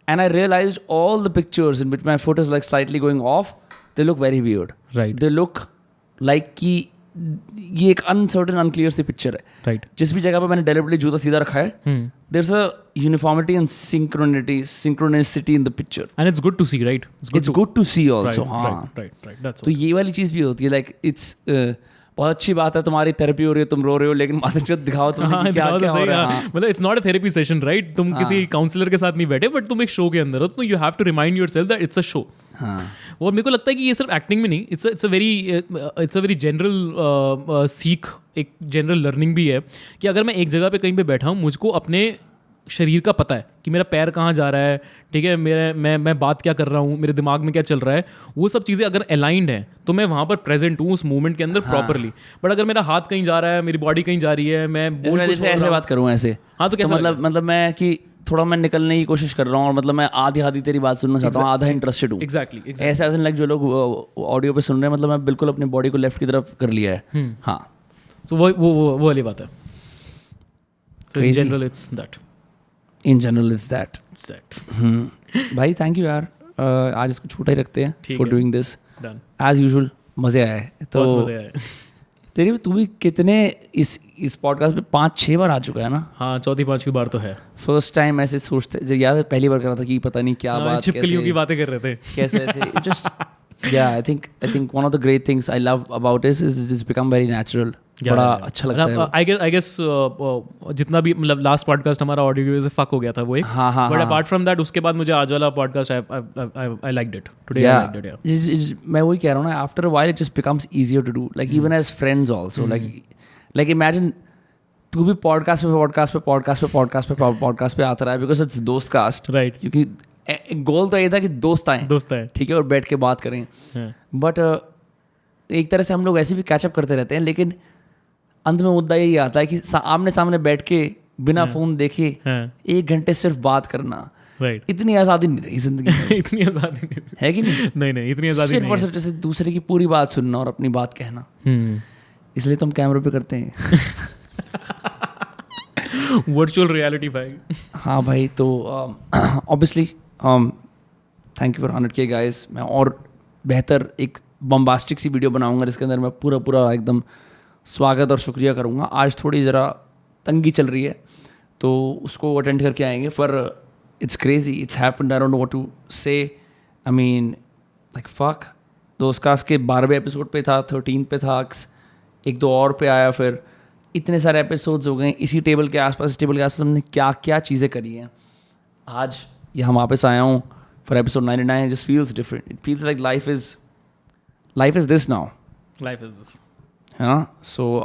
And I realized all the pictures in which my foot is like slightly going off, they look very weird. Right. They look like कि ये एक uncertain unclear सी picture है। Right, जिस भी जगह पे मैंने deliberately जूता सीधा रखा है, there's a uniformity and synchronicity in the picture. and it's good to see, right? It's good to see also. right, हाँ, right, that's तो ये वाली चीज़ भी होती है, like it's बहुत अच्छी बात है तुम्हारी थेरेपी हो रही है, तुम रो रहे हो, लेकिन माता दिखाओ तुम्हें कि क्या क्या हो रहा है। मतलब it's not a therapy session, right? तुम किसी काउंसलर के साथ नहीं बैठे, बट तुम एक शो के अंदर हो, तो you have to remind yourself that it's a show. और मेरे को लगता है कि ये सिर्फ एक्टिंग में नहीं, इट्स अ वेरी जनरल सीख, एक जनरल लर्निंग भी है कि अगर मैं एक जगह पे कहीं पे बैठा हूँ, मुझको अपने शरीर का पता है कि मेरा पैर कहाँ जा रहा है, ठीक है, मैं बात क्या कर रहा हूँ, मेरे दिमाग में क्या चल रहा है, वो सब चीज़ें अगर अलाइंड हैं तो मैं वहाँ पर प्रेजेंट हूँ उस मोमेंट के अंदर प्रॉपरली। बट अगर मेरा हाथ कहीं जा रहा है, मेरी बॉडी कहीं जा रही है, मैं ऐसे बात करूँ ऐसे, हाँ, तो कैसा मतलब मैं कि थोड़ा मैं निकलने की कोशिश कर रहा हूँ, और मतलब मैं आधी तेरी बात सुनना चाहता हूँ, आधा इंटरेस्टेड हूँ। एग्जैक्टली ऐसा लाइक जो लोग ऑडियो पे सुन रहे हैं, मतलब मैं बिल्कुल अपनी बॉडी को लेफ्ट की तरफ कर लिया है। हाँ, सो वो वाली बात है। So in general it's that. In general it's that. भाई थैंक यू यार, आज इसको छोटा ही रखते हैं for doing this. As usual मज़े आए। तो तेरी तू भी कितने इस पॉडकास्ट पे 5-6 बार आ चुका है ना? हाँ, 4-5 बार तो है। फर्स्ट टाइम ऐसे सोचते, जब याद है पहली बार कर रहा था कि पता नहीं क्या बात, छिपकलियों की बातें कर रहे थे कैसे ऐसे just I think one of the great things I love about it is it's become very natural. बड़ा अच्छा लगता है। I guess जितना भी मतलब लास्ट पॉडकास्ट हमारा ऑडियो की वजह से फक हो गया था वो एक, बट अपार्ट फ्रॉम दैट उसके बाद मुझे आज वाला podcast I liked it today. I liked it, yeah. मैं वही कह रहा हूँ ना, after a while it just becomes easier to do, like even as friends also, like imagine तू भी पॉडकास्ट पे आता रहा है, बिकॉज इट्स दोस्त कास्ट, राइट? क्योंकि गोल तो ये था कि दोस्त आए, ठीक है, और बैठ के बात करें। बट एक तरह से हम लोग ऐसे भी कैचअप करते रहते हैं, लेकिन अंत में मुद्दा यही आता है कि आमने सामने बैठ के बिना फोन देखे 1 घंटे सिर्फ बात करना, राइट? इतनी आज़ादी नहीं रही जिंदगी में। इतनी आज़ादी नहीं है कि नहीं? नहीं, इतनी आज़ादी सिर्फ और सिर्फ जैसे दूसरे की पूरी बात सुनना और अपनी बात कहना, इसलिए तो हम कैमरे पे करते हैं। वर्चुअल रियलिटी भाई। हाँ भाई, तो obviously thank you for 100K guys. मैं और बेहतर एक बम्बास्टिक सी वीडियो बनाऊंगा जिसके अंदर मैं पूरा एकदम स्वागत और शुक्रिया करूंगा। आज थोड़ी ज़रा तंगी चल रही है तो उसको अटेंड करके आएंगे, पर it's crazy, it's happened, I don't know what to say. I mean like fuck, दोस्त कास्ट के 12वें एपिसोड पे था, 13 पे था, 1-2 और पे आया, फिर इतने सारे एपिसोड्स हो गए इसी टेबल के आसपास। इस टेबल के आसपास हमने क्या क्या चीज़ें करी हैं। आज यहाँ वापस आया हूँ for episode 99। Just feels different, it feels like life is this now, life is this, है ना? So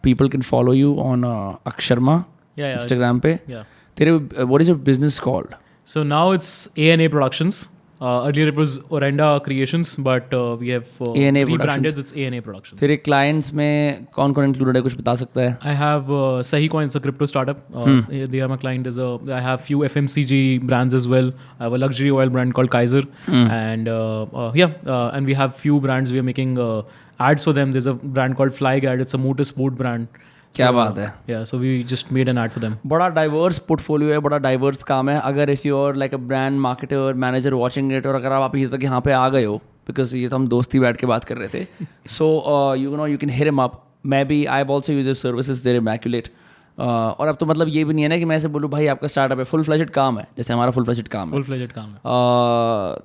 people can follow you on अक्षरमा इंस्टाग्राम पे। तेरे what is your business called? So now it's ANA Productions. Earlier it was Orenda Creations, but we have ANA rebranded. It's ANA Productions. तेरे clients में कौन included है, कुछ बता सकता है? I have Sahi Coins, a crypto startup. They are my client. I have few FMCG brands as well. I have a luxury oil brand called Kaiser, and and we have few brands. We are making ads for them. There's a brand called Flyguide. It's a motorsport brand. क्या बात है। Yeah, so we just made an ad for them. बड़ा diverse portfolio है, बड़ा diverse काम है। अगर if you are like a brand marketer manager watching it, और अगर आप ये तक यहाँ पे आ गए हो, बिकॉज ये तो हम दोस्ती बैठ के बात कर रहे थे, so you can hit him up. मैं भी I have also used services, they're immaculate. और अब तो मतलब ये भी नहीं है ना कि मैं ऐसे बोलूँ भाई आपका स्टार्टअप है, फुल फ्लेजेड काम है, जैसे हमारा फुल फ्लेजेड काम है। फुल फ्लेजेड काम है,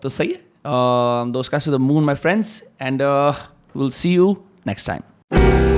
तो सही है। दोस्त का to the moon my friends, and will see you next time.